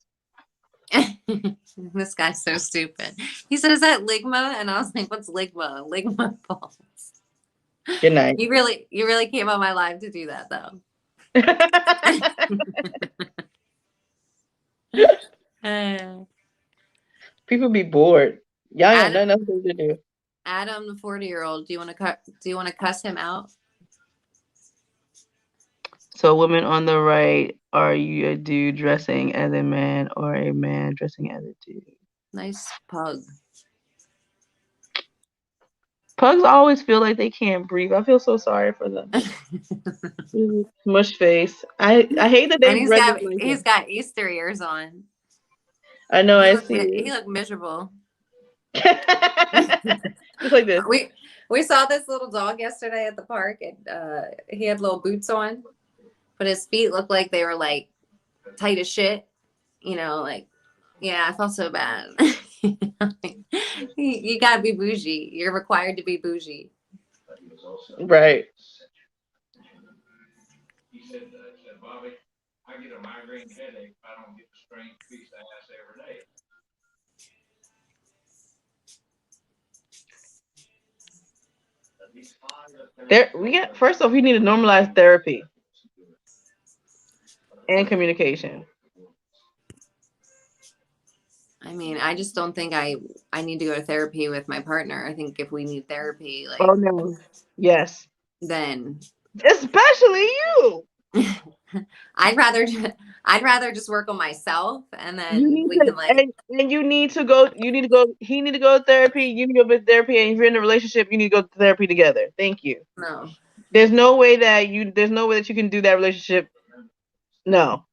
This guy's so stupid. He said, "Is that ligma?" And I was like, "What's ligma?" Ligma balls. Good night. You really came on my live to do that, though. People be bored. Y'all got Adam, nothing else to do. Adam, the 40-year-old. Do you want to cuss him out? So, women on the right, are you a dude dressing as a man or a man dressing as a dude? Nice pug. Pugs always feel like they can't breathe. I feel so sorry for them. Mush face. I hate that they And he's got Easter ears on. I know. He looked miserable. Just like this. We saw this little dog yesterday at the park, and he had little boots on, but his feet looked like they were like tight as shit. You know, like, yeah, I felt so bad. You gotta be bougie. You're required to be bougie. Right. He said, Bobby, I get a migraine headache if I don't get the strength to beat the ass every day. First off, we need to normalize therapy and communication. I mean, I just don't think I need to go to therapy with my partner. I think if we need therapy, like, Oh no. Yes. then Especially you. I'd rather just work on myself, and then and you need to go. He need to go to therapy. You need to go to therapy, and if you're in a relationship, you need to go to therapy together. Thank you. No. There's no way that you can do that relationship. No.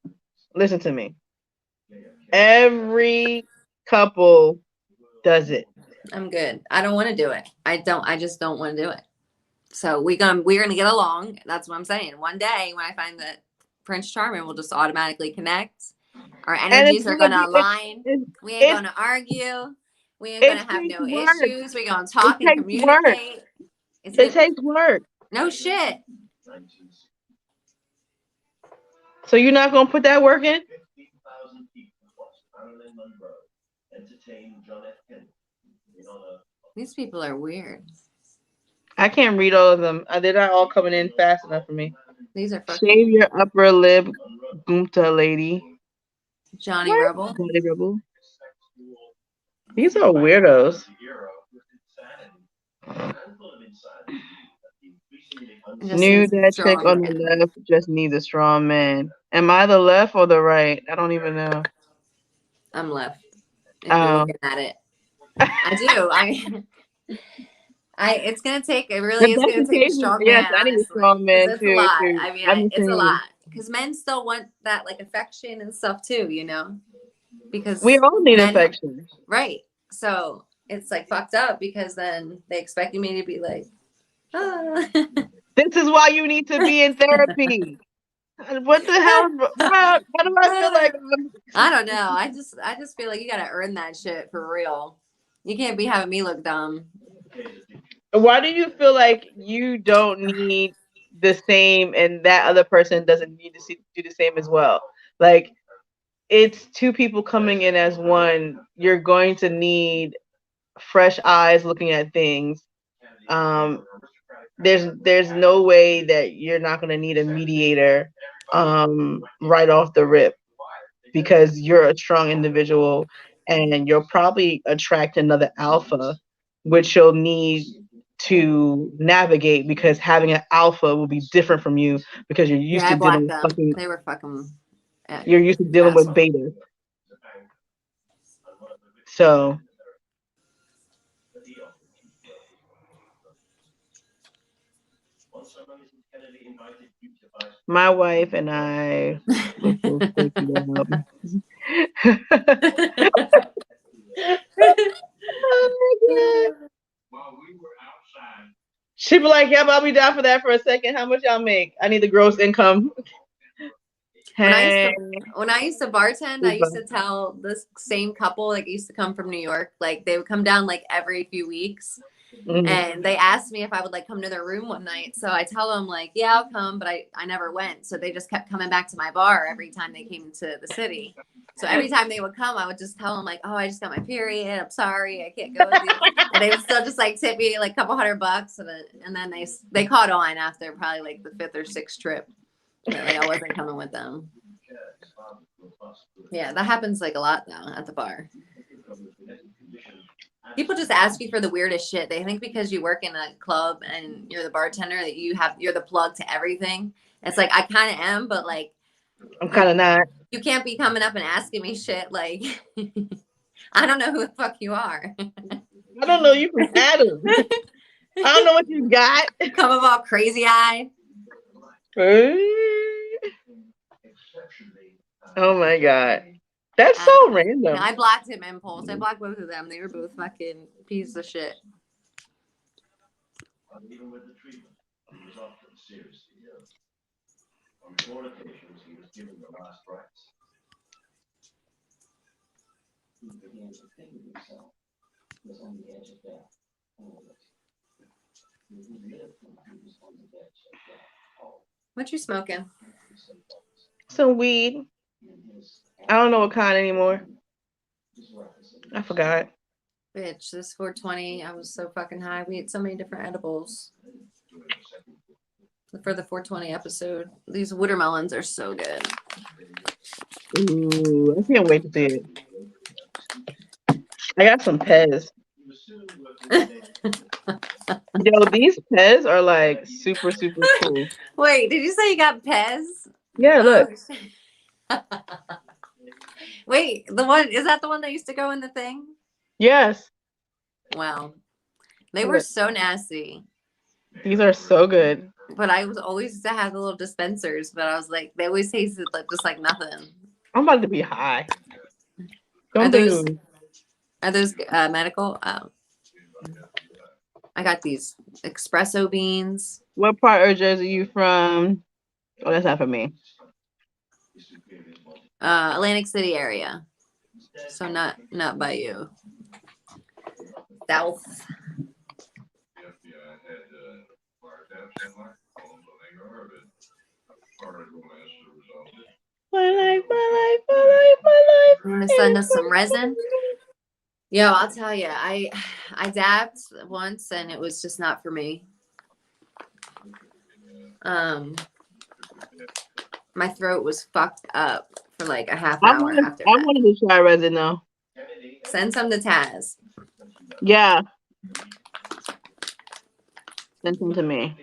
Listen to me. Every couple does it. I'm good. I don't want to do it. I just don't want to do it. So we're gonna get along. That's what I'm saying. One day when I find that Prince Charming, will just automatically connect. Our energies are gonna align. We ain't gonna argue. We ain't gonna have no issues. We're gonna talk and communicate. It takes work. No shit. So you're not gonna put that work in? These people are weird. I can't read all of them. They're not all coming in fast enough for me. These are Shave your upper lip, Goomta lady. Johnny Rebel. Johnny Rebel. These are weirdos. Knew that chick on the left just needs a strong man. Am I the left or the right? I don't even know. I'm left. If you're looking at it, I do. It's gonna take. It really is gonna take a strong man. Yes, I need a strong man it's too. A lot. I mean, it's a lot because men still want that like affection and stuff too. You know, because we all need affection, right? So it's like fucked up because then they expect me to be like, ah. This is why you need to be in therapy. What the hell? Why do I feel like I don't know. I just feel like you gotta earn that shit for real. You can't be having me look dumb. Why do you feel like you don't need the same and that other person doesn't need to do the same as well? Like, it's two people coming in as one. You're going to need fresh eyes looking at things. There's no way that you're not going to need a mediator right off the rip, because you're a strong individual and you'll probably attract another alpha, which you'll need to navigate, because having an alpha will be different from you because you're used to dealing with they were fucking you're used to dealing with beta. So my wife and I she'd be like, "Yep, I'll be down for that for a second. How much y'all make? I need the gross income." When I used to bartend, I used to tell this same couple, like, used to come from New York, like they would come down like every few weeks, And they asked me if I would like come to their room one night. So I tell them like, yeah, I'll come, but I never went. So they just kept coming back to my bar every time they came to the city. So every time they would come, I would just tell them like, oh, I just got my period. I'm sorry, I can't go with you. And they would still just like tip me like a couple $100. And then they caught on after probably like the 5th or 6th trip that like I wasn't coming with them. Yeah, that happens like a lot though at the bar. People just ask you for the weirdest shit. They think because you work in a club and you're the bartender that you're the plug to everything. It's like I kind of am, but like I'm kind of not. you can't be coming up and asking me shit like I don't know who the fuck you are. I don't know you from Adam. I don't know what you got. Come up all crazy eyed. Oh my god. That's so random. I blocked him Impulse. I blocked both of them. They were both fucking pieces of shit. Even with the treatment, he was often seriously ill. On 4 occasions, he was given the last rites. He began to think of himself as on the edge of death. What you smoking? Some weed. I don't know what kind anymore. I forgot. Bitch, this 420, I was so fucking high. We ate so many different edibles for the 420 episode. These watermelons are so good. Ooh, I can't wait to see it. I got some Pez. Yo, these Pez are like super, super cool. Wait, did you say you got Pez? Yeah, look. Wait, is that the one that used to go in the thing? Yes. Wow. They were so nasty. These are so good. But I was always used to have the little dispensers, but I was like, they always tasted like just like nothing. I'm about to be high. Are those medical? Oh. I got these espresso beans. What part of Jersey are you from? Oh, that's not for me. Atlantic City area. So not by you. South. My life. You want to send us some resin? Yo, I'll tell you, I dabbed once and it was just not for me. My throat was fucked up for like a half hour after that. I wanted to try resin though. Send some to Taz. Yeah. Send some to me.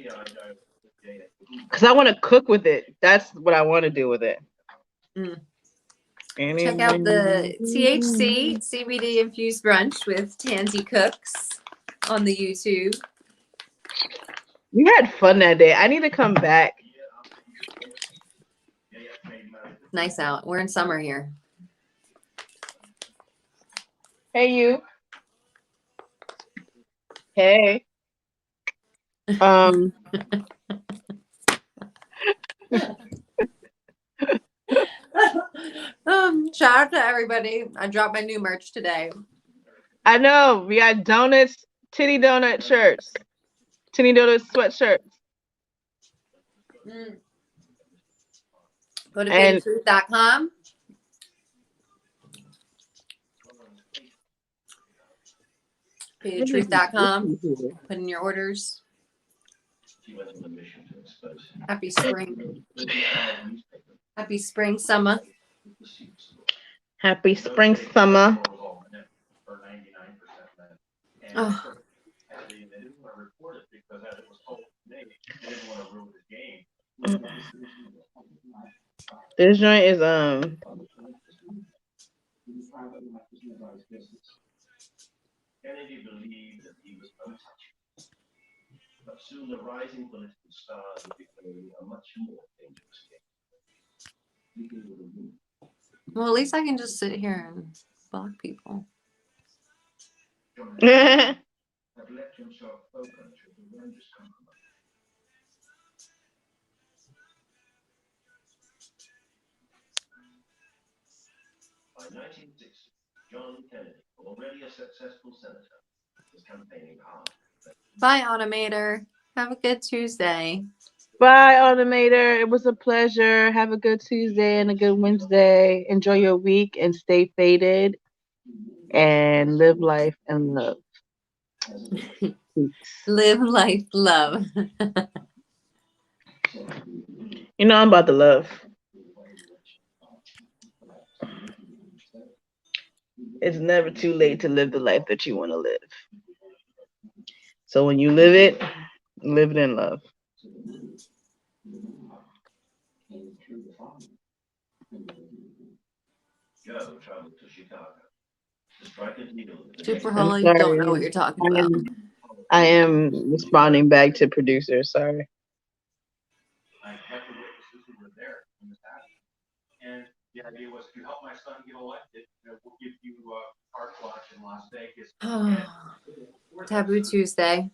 Because I want to cook with it. That's what I want to do with it. Check out the THC CBD infused brunch with Tansy Cooks on the YouTube. We had fun that day. I need to come back. Nice out. We're in summer here. Hey, you. Hey. Shout out to everybody. I dropped my new merch today. I know. We got donuts, titty donut shirts, titty donut sweatshirts. Go to paintedtruth.com. paintedtruth.com. Put in your orders. Happy spring. Happy spring, summer. Happy spring, summer. Oh. This joint is Kennedy believed that he was untouchable, but soon the rising political stars became a much more dangerous game. Well, at least I can just sit here and block people. Had left himself open to horrendous compromise. By 1960, John Kennedy, already a successful senator, was campaigning hard for Bye, Automator. Have a good Tuesday. Bye, Automator. It was a pleasure. Have a good Tuesday and a good Wednesday. Enjoy your week and stay faded and live life and love. Live life, love. You know I'm about to love. It's never too late to live the life that you want to live. So when you live it in love. Go travel to Chicago to strike a deal with the Super next- Hollow, you don't know what you're talking about. I am responding back to producer. Sorry. I met the witnesses who were there when this happened. And the idea was to help my son get elected. We'll give you carte blanche in Las Vegas. Taboo Tuesday.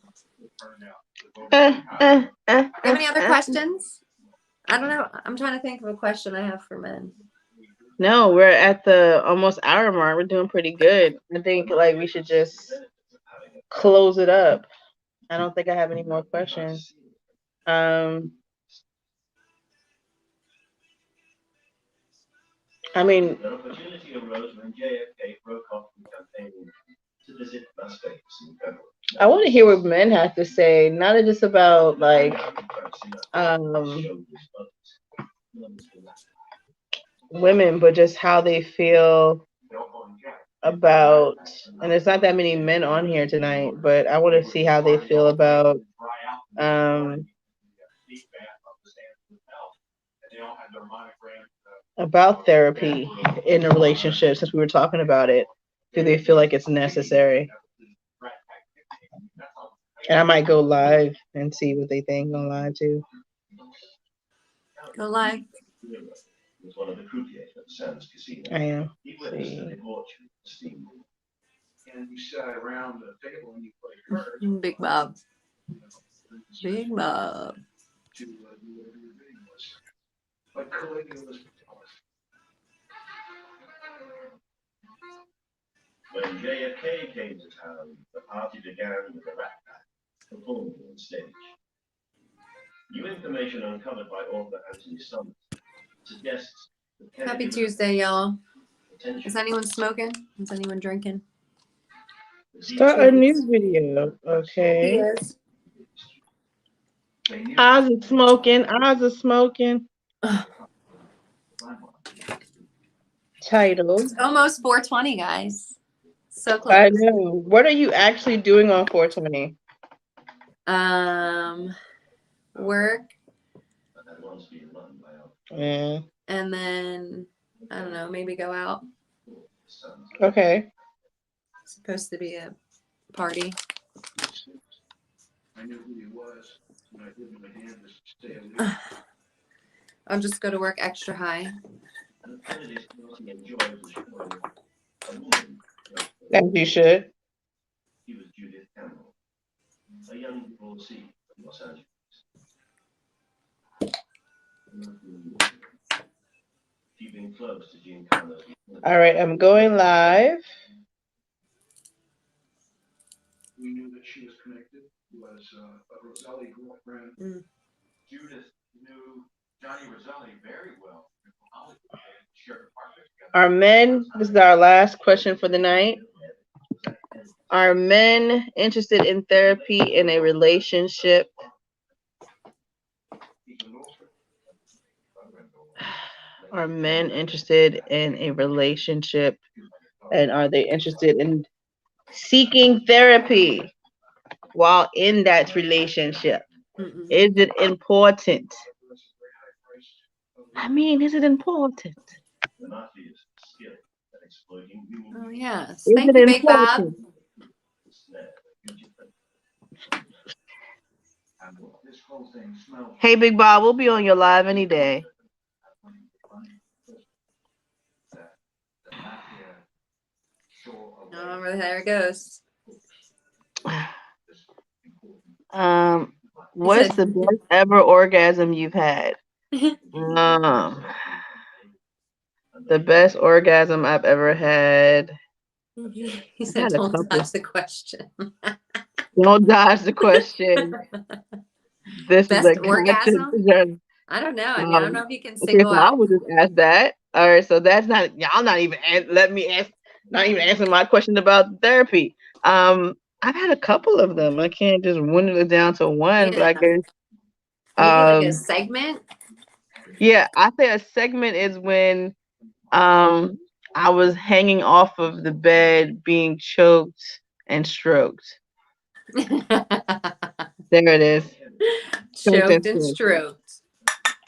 Uh, Do you have any other questions? I don't know. I'm trying to think of a question I have for men. No, we're at the almost hour mark. We're doing pretty good. I think like we should just close it up. I don't think I have any more questions. I mean, An opportunity arose when JFK broke off from campaigning to visit Las Vegas in February. I want to hear what men have to say, not just about like women, but just how they feel about, and there's not that many men on here therapy, but I want to see how they feel about therapy in a relationship, since we were talking about it. Do they feel like it's necessary? And I might go live and see what they think on live too. Go live. Was one of the croupiers at the Sands Casino. I am. He witnessed the debauchery of the steamboat. And you sat around the table and you played cards. Big Bob. Big Bob. To do whatever your bidding was. But Caligula was When JFK came to town, the party began with a rat pack performing on stage. New information uncovered by author Anthony Summers suggests that Happy Tuesday, y'all. Is anyone smoking? Is anyone drinking? Start a new video. Okay. Yes. Oz is smoking. Oz is smoking. Title. It's almost 420, guys. So close. I know. What are you actually doing on 420? Work. Yeah. And then I don't know, maybe go out. Okay. It's supposed to be a party. I knew who he was. When I gave him a hand to stay away. I'll just go to work extra high. As you should. He was Judith Campbell, a young divorcee from Los Angeles. Keeping close to Gene Carlos. All right, I'm going live. We knew that she was connected. Was a Roselli girlfriend. Judith knew Johnny Roselli very well. Are men, this is our last question for the night. Are men interested in therapy in a relationship? Are men interested in a relationship, and are they interested in seeking therapy while in that relationship? Is it important? I mean, is it important? Oh, yes. Is Thank it you, Big Bob. important? Hey, Big Bob, we'll be on your live any day. Oh, there it goes. What's the best ever orgasm you've had? The best orgasm I've ever had. He said, "Don't dodge the question." Don't dodge the question. This is a Best gotcha. orgasm? I don't know. I mean, I don't know if you can Okay, single so I out. would just ask that. All right, so that's not y'all not even let me ask, not even answering my question about therapy. I've had a couple of them. I can't just dwindle it down to one, but Yeah. I guess Maybe like a segment. yeah, I say a segment is when I was hanging off of the bed being choked and stroked. There it is. Choked and stroked.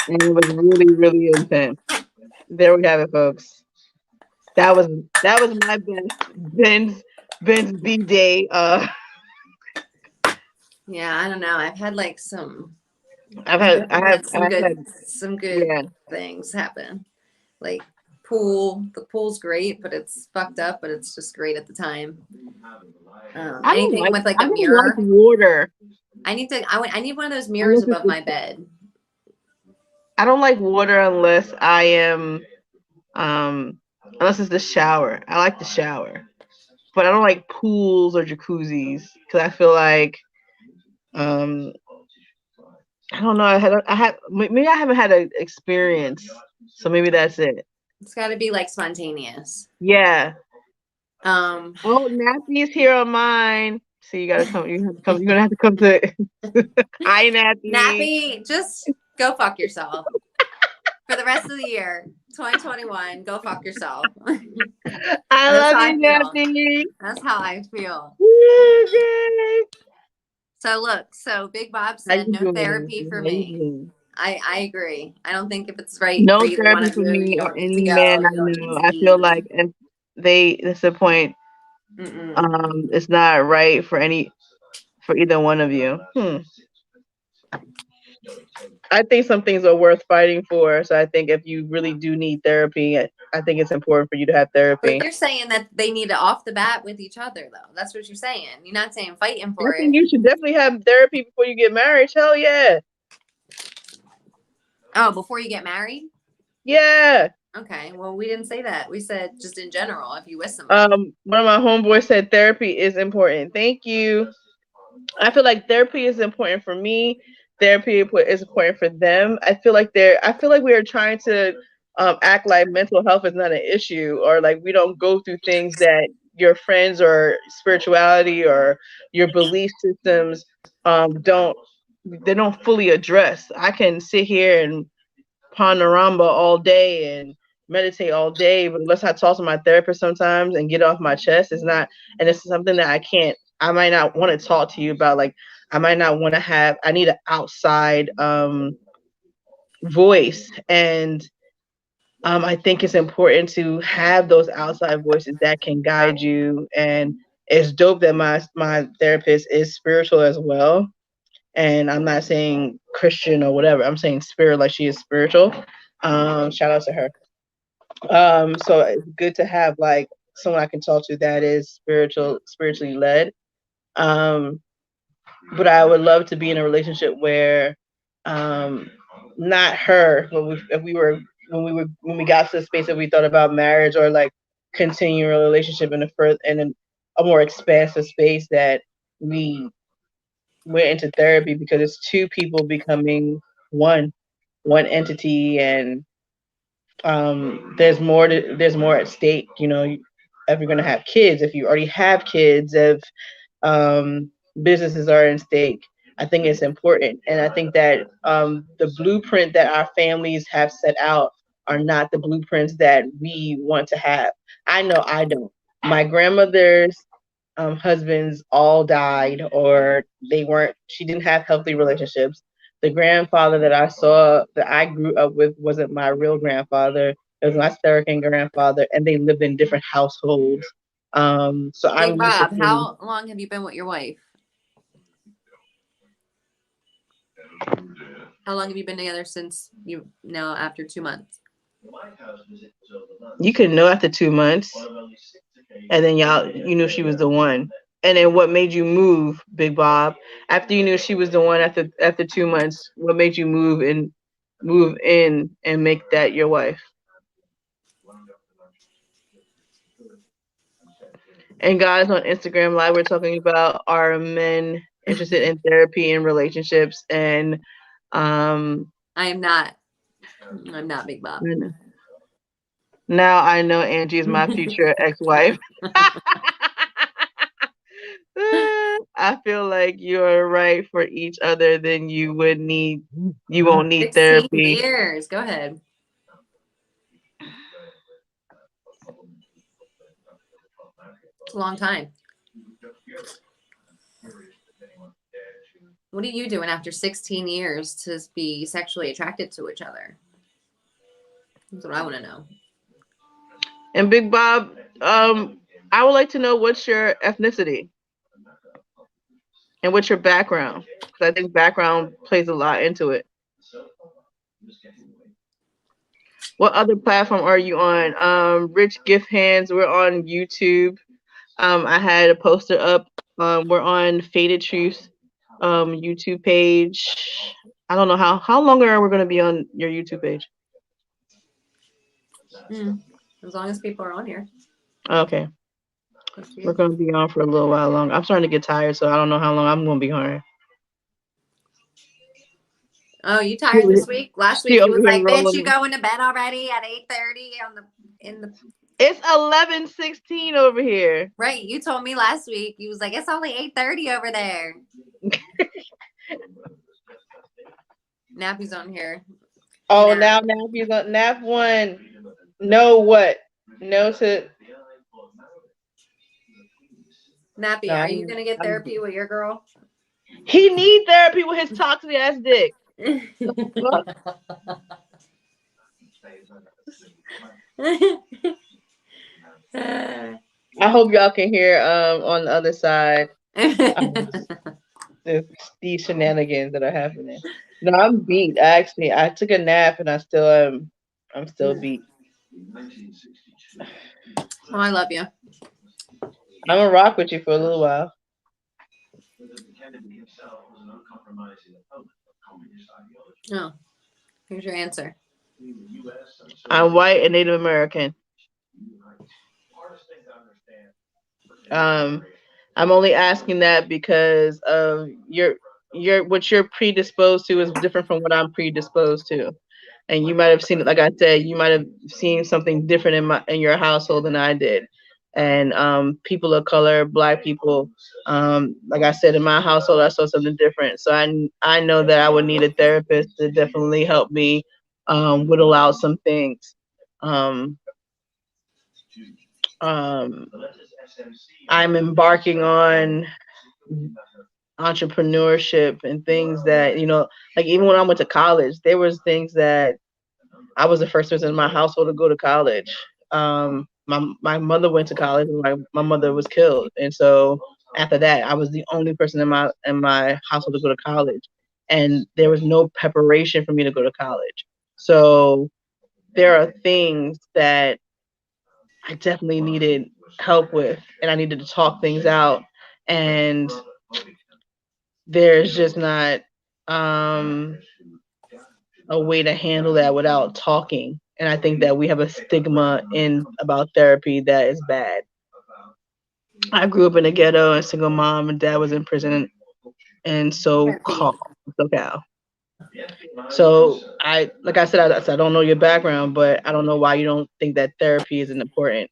And it was really, really intense. There we have it, folks. That was my best Ben's B day. Yeah, I don't know. I've had like some I've had had some good yeah. things happen. Like the pool's great, but it's fucked up, but it's just great at the time. Anything with like I a don't like mirror. water. I need one of those mirrors above my bed. I don't like water unless I am unless it's the shower. I like the shower. But I don't like pools or jacuzzis because I feel like I don't know. Maybe I haven't had an experience, so maybe that's it. It's got to be like spontaneous. Yeah. Oh, Nappy's here on mine. So you gotta come. You have to come. You're gonna have to come to. Hi, Nappy. Nappy, just go fuck yourself for the rest of the year, 2021. Go fuck yourself. I love you, Nappy. That's how I feel. So look, Big Bob said no therapy for me. I agree. I don't think if it's right No for either one therapy of for you, me you or don't need to any go. man I You don't need know. to I be. feel like if that's the point. It's not right for either one of you. I think some things are worth fighting for. So I think if you really do need therapy, I think it's important for you to have therapy. But you're saying that they need to off the bat with each other, though. That's what you're saying. You're not saying fighting for I think it. you should definitely have therapy before you get married. Hell yeah. Oh, before you get married? Yeah. Okay. Well, we didn't say that. We said just in general, if you with somebody. One of my homeboys said therapy is important. Thank you. I feel like therapy is important for me. Therapy is important for them. I feel like we are trying to act like mental health is not an issue, or like we don't go through things that your friends or spirituality or your belief systems don't fully address. I can sit here and panorama all day and meditate all day, but unless I talk to my therapist sometimes and get off my chest, it's something that I might not want to talk to you about. Like I might not want to I need an outside voice. And I think it's important to have those outside voices that can guide you. And it's dope that my therapist is spiritual as well. And I'm not saying Christian or whatever. I'm saying spirit, like she is spiritual. Shout out to her. So it's good to have like someone I can talk to that is spiritually led. But I would love to be in a relationship where, not her, but when we got to the space that we thought about marriage or like continuing a relationship in a more expansive space, that we went into therapy, because it's two people becoming one entity. And there's more at stake, if you're going to have kids, if you already have kids, if businesses are in stake. I think it's important. And I think that the blueprint that our families have set out are not the blueprints that we want to have. I know I don't. My grandmother's husbands all died, or she didn't have healthy relationships. The grandfather that I grew up with wasn't my real grandfather. It was my second grandfather, and they lived in different households. So Hey, I'm used to Bob, how long have you been with your wife? How long have you been together since after 2 months? You could know after 2 months, and then you knew she was the one. And then what made you move, Big Bob? After you knew she was the one after 2 months, what made you move in and make that your wife? And guys, on Instagram Live, we're talking about are men interested in therapy and relationships, and um, I'm not Big Bob. now I know Angie is my future ex-wife. I feel like you're right for each other, then you won't need 16 therapy. years. Go ahead. It's a long time. What are you doing after 16 years to be sexually attracted to each other? That's what I want to know. And Big Bob, I would like to know what's your ethnicity and what's your background, because I think background plays a lot into it. What other platform are you on? Rich Gift Hands, we're on YouTube. I had a poster up. We're on Faded Truth YouTube page. I don't know how long are we going to be on your YouTube page? As long as people are on here. Okay. We're going to be on for a little while longer. I'm starting to get tired, so I don't know how long I'm going to be on. Oh, you tired this week? Last week you was like, "Bitch, you going to bed already at 8:30 in the." It's 11:16 over here. Right, you told me last week. You was like, "It's only 8:30 over there." Nappy's on here. Oh, now Nappy's on. Nap one. No what? No to. Nappy, No, are you gonna get therapy with your girl? He needs therapy with his toxic ass dick. I hope y'all can hear on the other side these shenanigans that are happening. No, I'm beat. I took a nap and I'm still beat. Oh, I love you. I'm gonna rock with you for a little while. Oh, here's your answer. I'm white and Native American. I'm only asking that because of what you're predisposed to is different from what I'm predisposed to. And you might have seen it, like I said, you might have seen something different in your household than I did. And people of color, Black people, like I said, in my household, I saw something different. So I know that I would need a therapist to definitely help me whittle out some things. I'm embarking on entrepreneurship and things that, like even when I went to college, there was things that I was the first person in my household to go to college. My mother went to college and my mother was killed. And so after that, I was the only person in my household to go to college. And there was no preparation for me to go to college. So there are things that I definitely needed help with, and I needed to talk things out. And there's just not a way to handle that without talking. And I think that we have a stigma about therapy that is bad. I grew up in a ghetto, a single mom, and dad was in prison, and SoCal. So like I said, I don't know your background, but I don't know why you don't think that therapy isn't important.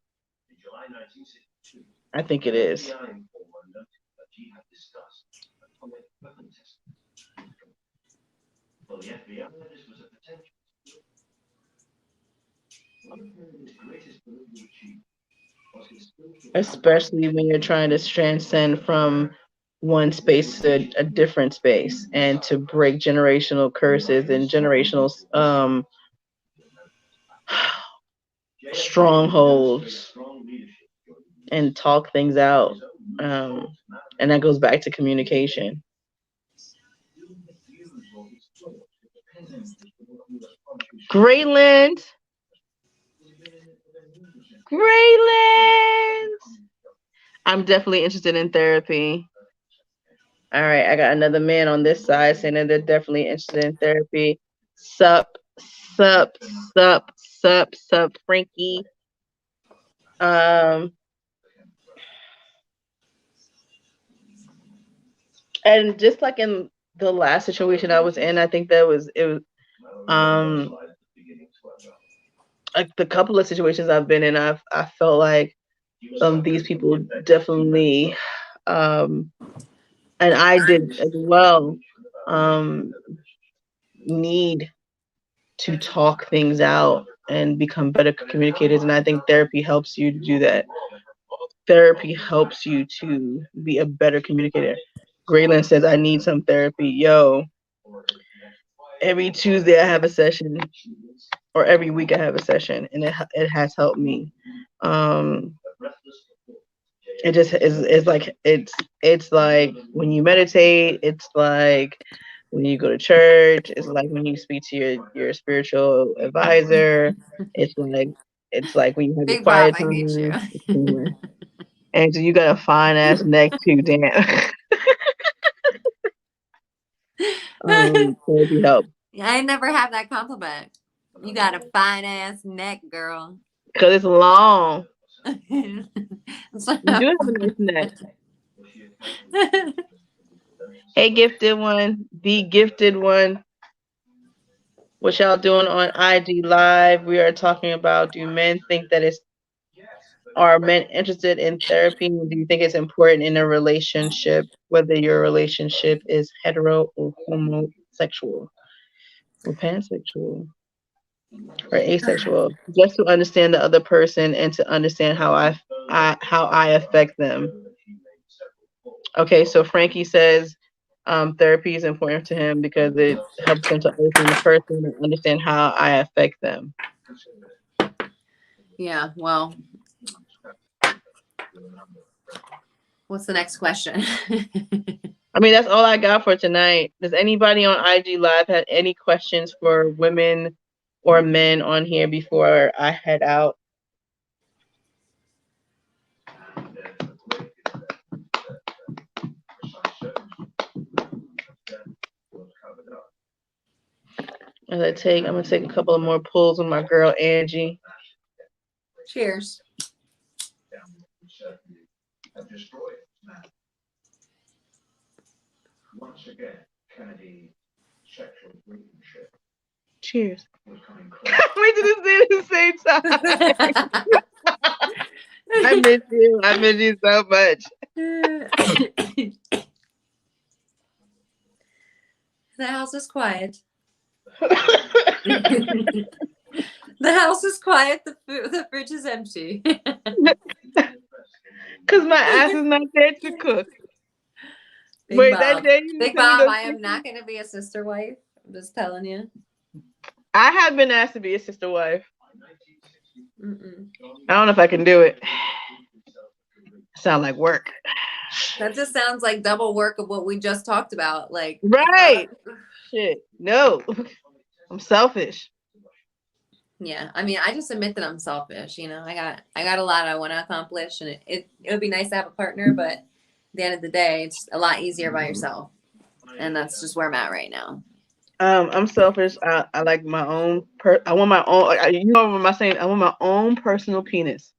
I think it is. Especially when you're trying to transcend from one space to a different space and to break generational curses and generational strongholds and talk things out. And that goes back to communication. Grayland. I'm definitely interested in therapy. All right, I got another man on this side saying that they're definitely interested in therapy. Sup, Frankie. And just like in the last situation I was in, I think it was like the couple of situations I've been in, I felt like these people definitely and I did as well need to talk things out and become better communicators, and I think therapy helps you to do that. Therapy helps you to be a better communicator. Graylin says I need some therapy. Yo, every Tuesday I have a session, or every week I have a session, and it has helped me. It just is like it's like when you meditate, it's like when you go to church, it's like when you speak to your spiritual advisor, it's like when you have your Big Bob, quiet I hate you. time. And so you got a fine ass neck too, damn. Therapy helps. I never have that compliment. You got a fine ass neck, girl. Cause it's long. So- You do have a nice neck. Hey, gifted one, the gifted one. What y'all doing on IG Live? We are talking about, do men think that are men interested in therapy? Do you think it's important in a relationship, whether your relationship is hetero or homosexual or pansexual or asexual? Just to understand the other person and to understand how I affect them. Okay, so Frankie says therapy is important to him because it helps him to understand the person and understand how I affect them. Yeah, well, what's the next question? I mean, that's all I got for tonight. Does anybody on IG Live have any questions for women or men on here before I head out? I'm gonna take a couple of more pulls with my girl Angie. Cheers. Once again, Kennedy sexual shit. Cheers. We did this at the same time. I miss you. I miss you so much. The house is quiet. The house is quiet. The fridge is empty. Cause my ass is not there to cook. Big Wait, Bob. that day you Big sent me Bob, those I am pictures? not going to be a sister wife. I'm just telling you. I have been asked to be a sister wife. Mm-mm. I don't know if I can do it. Sound like work. That just sounds like double work of what we just talked about. Like, Right. Shit. No. I'm selfish. yeah. I mean, I just admit that I'm selfish. You know, I got a lot I want to accomplish, and it would be nice to have a partner, but at the end of the day, it's a lot easier by yourself, and that's just where I'm at right now. I'm selfish. I like my own. I want my own. You know what I'm saying? I want my own personal penis.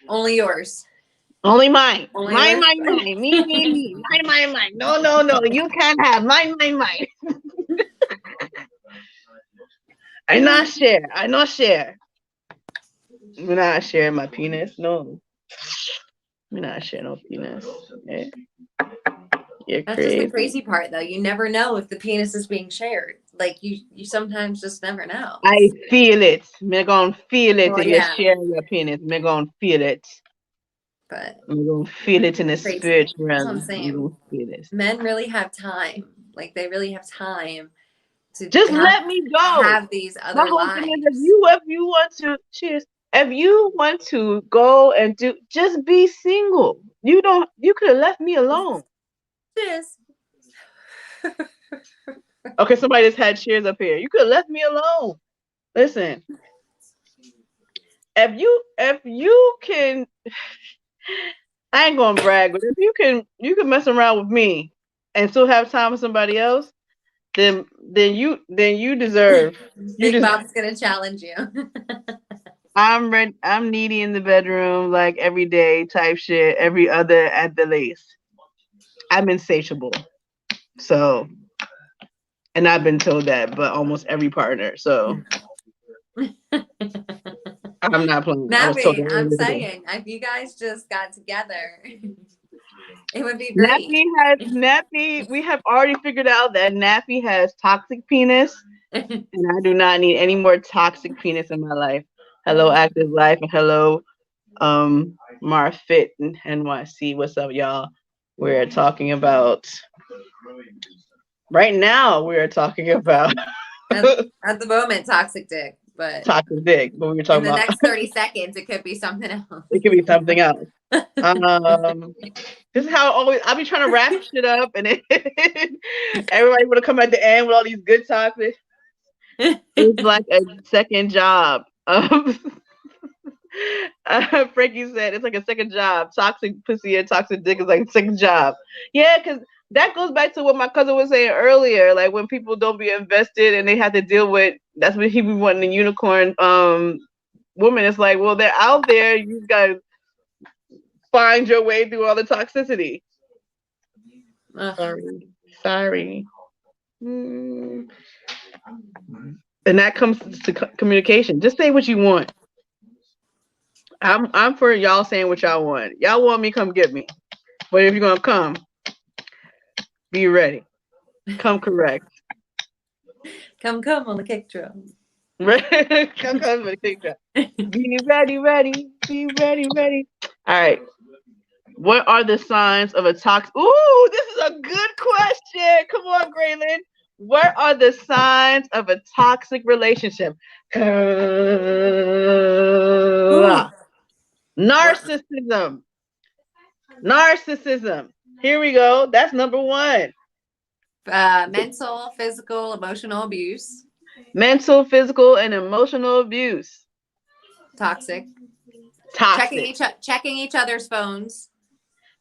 Only yours. Only mine. Only Mine. yours. Me. Mine. No. You can't have mine. I not share. I'm not sharing my penis. No. I'm not sharing no penis. Yeah. You're That's crazy. just the crazy part, though. You never know if the penis is being shared. Like you sometimes just never know. I feel it. Me gonna feel it Well, if yeah. you share your penis. Me gonna feel it. But I'm gonna feel it in the crazy. spiritual That's what realm. I'm saying. Gonna feel it. Men really have time. Like they really have time to Just let me go. have these My other whole thing lives. is if you want to cheers. If you want to go and do, just be single. You could have left me alone. Cheers. Okay, somebody just had cheers up here. You could have left me alone. Listen. If you can, I ain't gonna brag, but if you can mess around with me and still have time with somebody else, then you deserve. Big Bob's gonna challenge you. I'm needy in the bedroom like every day type shit, every other at the least. I'm insatiable. So, and I've been told that, but almost every partner. So I'm not playing. I was told Nappy, that I'm earlier today. saying, if you guys just got together, it would be great. Nappy. We have already figured out that Nappy has toxic penis, and I do not need any more toxic penis in my life. Hello, Active Life, and hello, Marfit and NYC. What's up, y'all? We're talking about right now. We are talking about At the moment, toxic dick, but toxic dick, but we were in talking the about next 30 seconds, it could be something else. it could be something else. This is how I'll be trying to wrap shit up, and then everybody want to come at the end with all these good topics. It's like a second job. Frankie said it's like a second job. Toxic pussy and toxic dick is like a second job. Yeah, because that goes back to what my cousin was saying earlier. Like when people don't be invested and they have to deal with, that's what he be wanting the unicorn woman. It's like, well, they're out there. You gotta find your way through all the toxicity. Sorry. And that comes to communication. Just say what you want. I'm for y'all saying what y'all want. Y'all want me, come get me. But if you're gonna come, be ready. Come correct. Come on the kick drum. come on the kick drum. Be ready. Be ready. All right. What are the signs of a toxic? Ooh, this is a good question. Come on, Graylin. What are the signs of a toxic relationship? Narcissism. Here we go. That's number one. Mental, physical, emotional abuse. Mental, physical, and emotional abuse. Toxic. Toxic. Checking each other's phones.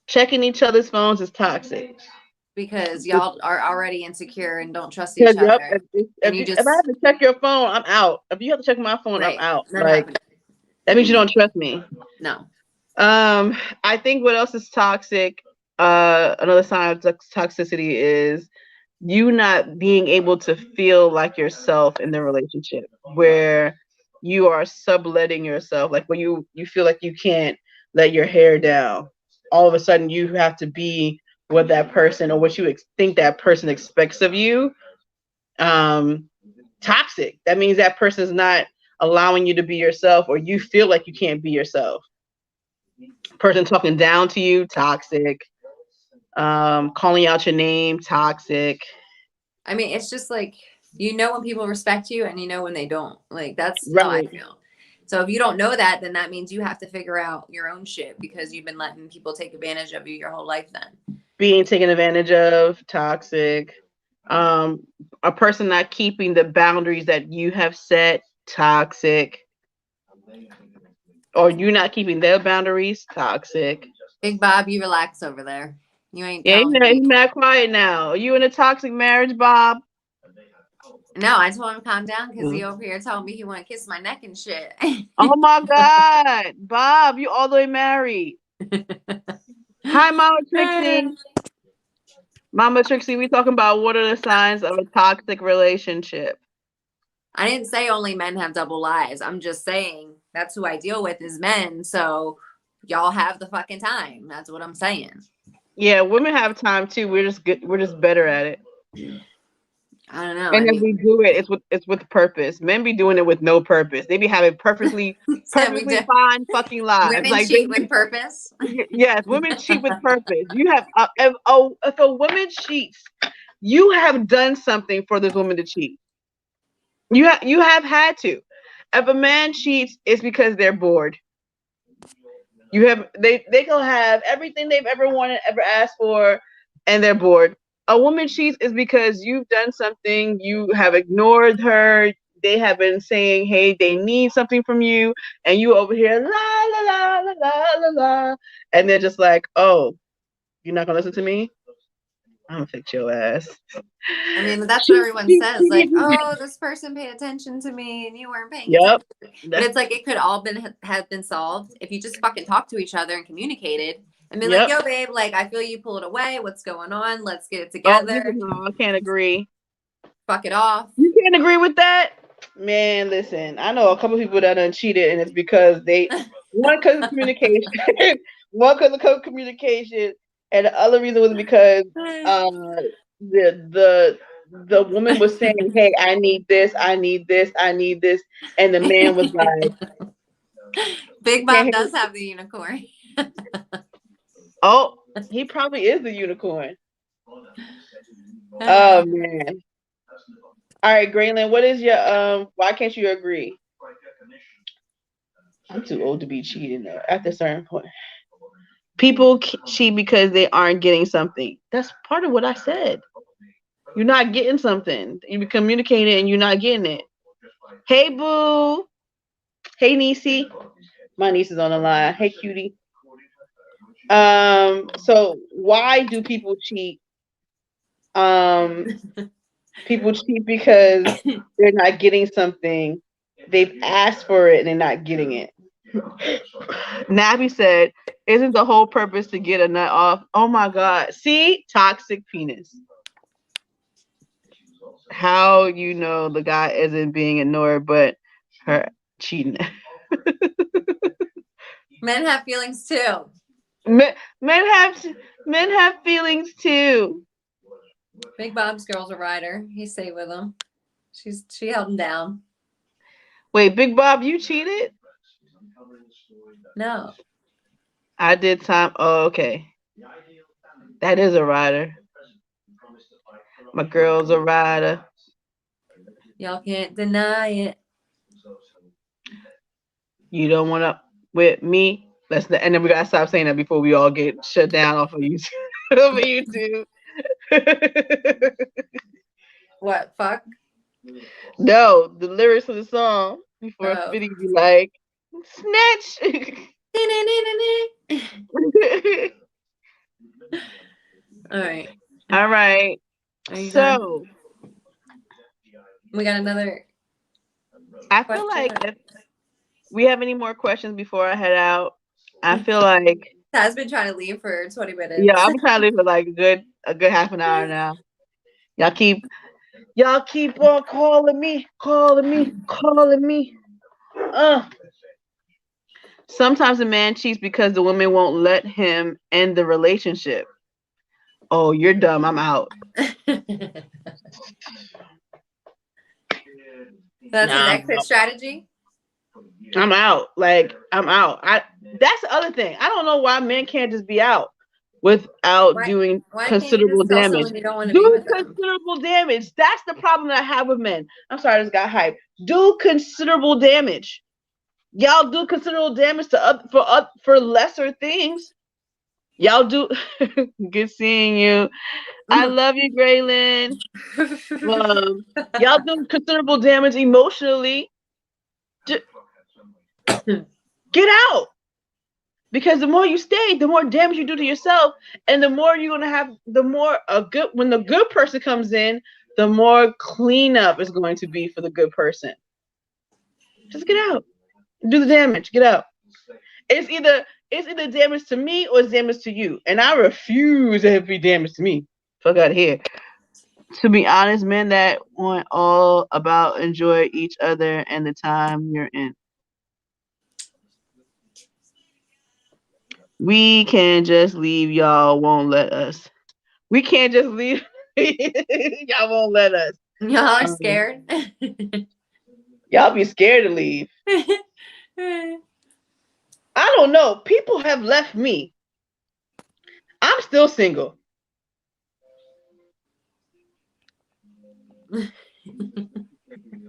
Checking each other's phones is toxic. Because y'all are already insecure and don't trust each other. Yep. If I have to check your phone, I'm out. If you have to check my phone, right. I'm out. Like that means you don't trust me. No. I think what else is toxic? Another sign of toxicity is you not being able to feel like yourself in the relationship, where you are subletting yourself, like when you feel like you can't let your hair down. All of a sudden, you have to be what that person or what you think that person expects of you. Toxic. That means that person is not allowing you to be yourself, or you feel like you can't be yourself. Person talking down to you, toxic. Calling out your name, toxic. I mean, it's just like, you know when people respect you and you know when they don't. Like, that's how I feel. So if you don't know that, then that means you have to figure out your own shit, because you've been letting people take advantage of you your whole life then. Being taken advantage of, toxic. A person not keeping the boundaries that you have set, toxic. Or you not keeping their boundaries, toxic. Big Bob, you relax over there. You ain't. Yeah, he's not quiet now. Are you in a toxic marriage, Bob? No, I told him to calm down because he over here told me he want to kiss my neck and shit. Oh my God, Bob, you all the way married. Hi, Mama Trixie. Mama Trixie, we talking about what are the signs of a toxic relationship. I didn't say only men have double lives. I'm just saying that's who I deal with is men. So y'all have the fucking time. That's what I'm saying. Yeah, women have time too. We're just good. We're just better at it. I don't know. And if we do it, it's with purpose. Men be doing it with no purpose. They be having perfectly fine fucking lives. Women like cheat with purpose. Yes, women cheat with purpose. You have if a woman cheats, you have done something for this woman to cheat. You have had to. If a man cheats, it's because they're bored. They can have everything they've ever wanted, ever asked for, and they're bored. A woman cheats is because you've done something, you have ignored her, they have been saying, hey, they need something from you, and you over here, la, la, la, la, la, la, la, and they're just like, oh, you're not gonna listen to me? I'm gonna fix your ass. I mean, that's what everyone says. Like, oh, this person paid attention to me and you weren't paying attention. But it's like it could all have been solved if you just fucking talked to each other and communicated. I mean, like, yo, babe, like, I feel you pulled away. What's going on? Let's get it together. No, I can't agree. Fuck it off. You can't agree with that? Man, listen, I know a couple people that done cheated, and it's because one because of communication, one because of communication, and the other reason was because the woman was saying, "Hey, I need this, I need this, I need this," and the man was like, "Big Bob does have the unicorn." Oh, he probably is the unicorn. Oh man. All right, Graylin, what is your why can't you agree? I'm too old to be cheating though at a certain point. People cheat because they aren't getting something. That's part of what I said. You're not getting something. You be communicating and you're not getting it. Hey boo. Hey niecey. My niece is on the line. Hey cutie. So why do people cheat? People cheat because they're not getting something. They've asked for it and they're not getting it. Nabi said, isn't the whole purpose to get a nut off? Oh my God. See? Toxic penis. How you know the guy isn't being ignored, but her cheating. Men have feelings too. Men have feelings too. Big Bob's girl's a rider. He stayed with him. She held him down. Wait, Big Bob, you cheated? No. I did time. Oh, okay. That is a rider. My girl's a rider. Y'all can't deny it. You don't want to with me? And then we gotta stop saying that before we all get shut down off of YouTube. Over YouTube. What? Fuck? No, the lyrics of the song before Fitty be like, snatch. All right. All right. So we got another. I feel like if we have any more questions before I head out, I feel like Taz been trying to leave for 20 minutes. Yeah, I'm trying to leave for like a good half an hour now. Y'all keep on calling me. Sometimes a man cheats because the woman won't let him end the relationship. Oh, you're dumb. I'm out. That's his exit strategy? I'm out. I'm out. That's the other thing. I don't know why men can't just be out without doing considerable damage. Do considerable damage. That's the problem that I have with men. I'm sorry, I just got hyped. Do considerable damage. Y'all do considerable damage for lesser things. Y'all do. Good seeing you. I love you, Graylin. Y'all do considerable damage emotionally. Get out. Because the more you stay, the more damage you do to yourself, and the more you're gonna have. When the good person comes in, the more cleanup is going to be for the good person. Just get out. Do the damage. Get out. It's either damage to me or it's damage to you, and I refuse to have be damage to me. Fuck out of here. To be honest, men that want all about enjoy each other and the time you're in. We can just leave. Y'all won't let us. We can't just leave. Y'all won't let us. Y'all are scared. Y'all be scared to leave. I don't know. People have left me. I'm still single.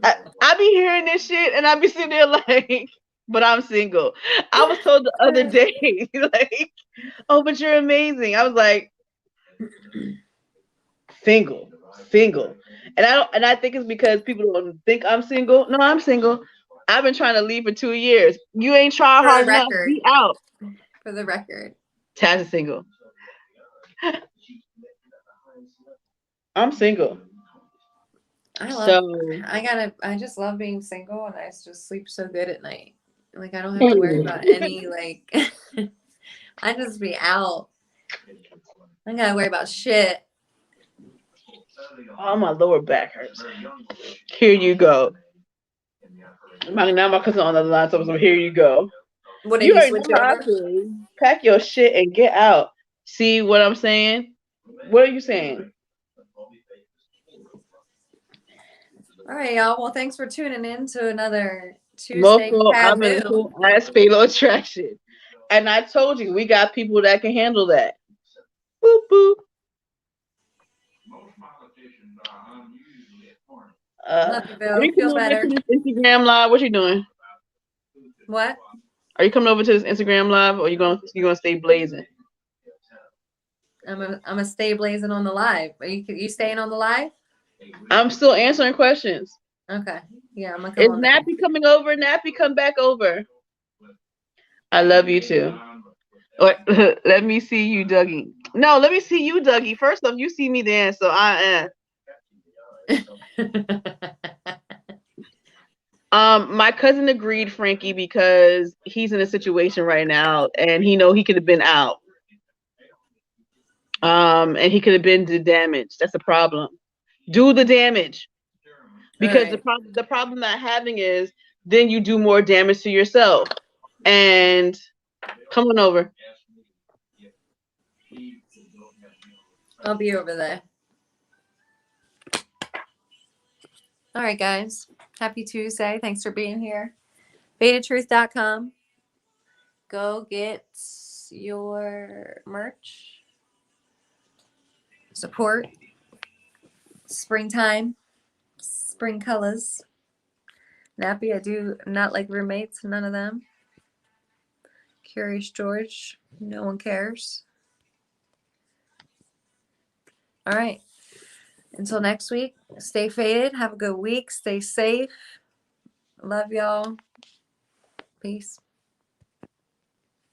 I be hearing this shit and I be sitting there like, but I'm single. I was told the other day, like, oh, but you're amazing. I was like, single. And I think it's because people don't think I'm single. No, I'm single. I've been trying to leave for 2 years. You ain't trying hard enough. Be out. For the record. Taz is single. I'm single. I just love being single, and I just sleep so good at night. Like I don't have to worry about any like I just be out. I gotta worry about shit. Oh, my lower back hurts. Here you go. Now my cousin on the line, so here you go. What did You you already switch know how I over? feel. Pack your shit and get out. See what I'm saying? What are you saying? All right, y'all. Well, thanks for tuning in to another Tuesday Mofo, I'm in Taboo. full ass fatal attraction. And I told you, we got people that can handle that. Boop, boop. Most politicians are unusually informed. Love you, Are you Bill. coming Feel over better. to this Instagram live? What you doing? What? Are you coming over to this Instagram live, or you gonna stay blazing? I'm gonna stay blazing on the live. Are you staying on the live? I'm still answering questions. Okay. Yeah, I'm gonna come Is on there. Nappy coming over? Nappy, come back over. I love you too. Let me see you, Dougie. No, let me see you, Dougie. First off, you see me then, so I my cousin agreed, Frankie, because he's in a situation right now, and he know he could have been out. And he could have been the damage. That's the problem. Do the damage, because Right. the problem not having is then you do more damage to yourself. And come on over. I'll be over there. All right, guys. Happy Tuesday. Thanks for being here. betatruth.com. Go get your merch. Support. Springtime. Spring colors. Nappy, I do not like roommates. None of them. Curious George. No one cares. All right. Until next week, stay faded. Have a good week. Stay safe. Love y'all. Peace.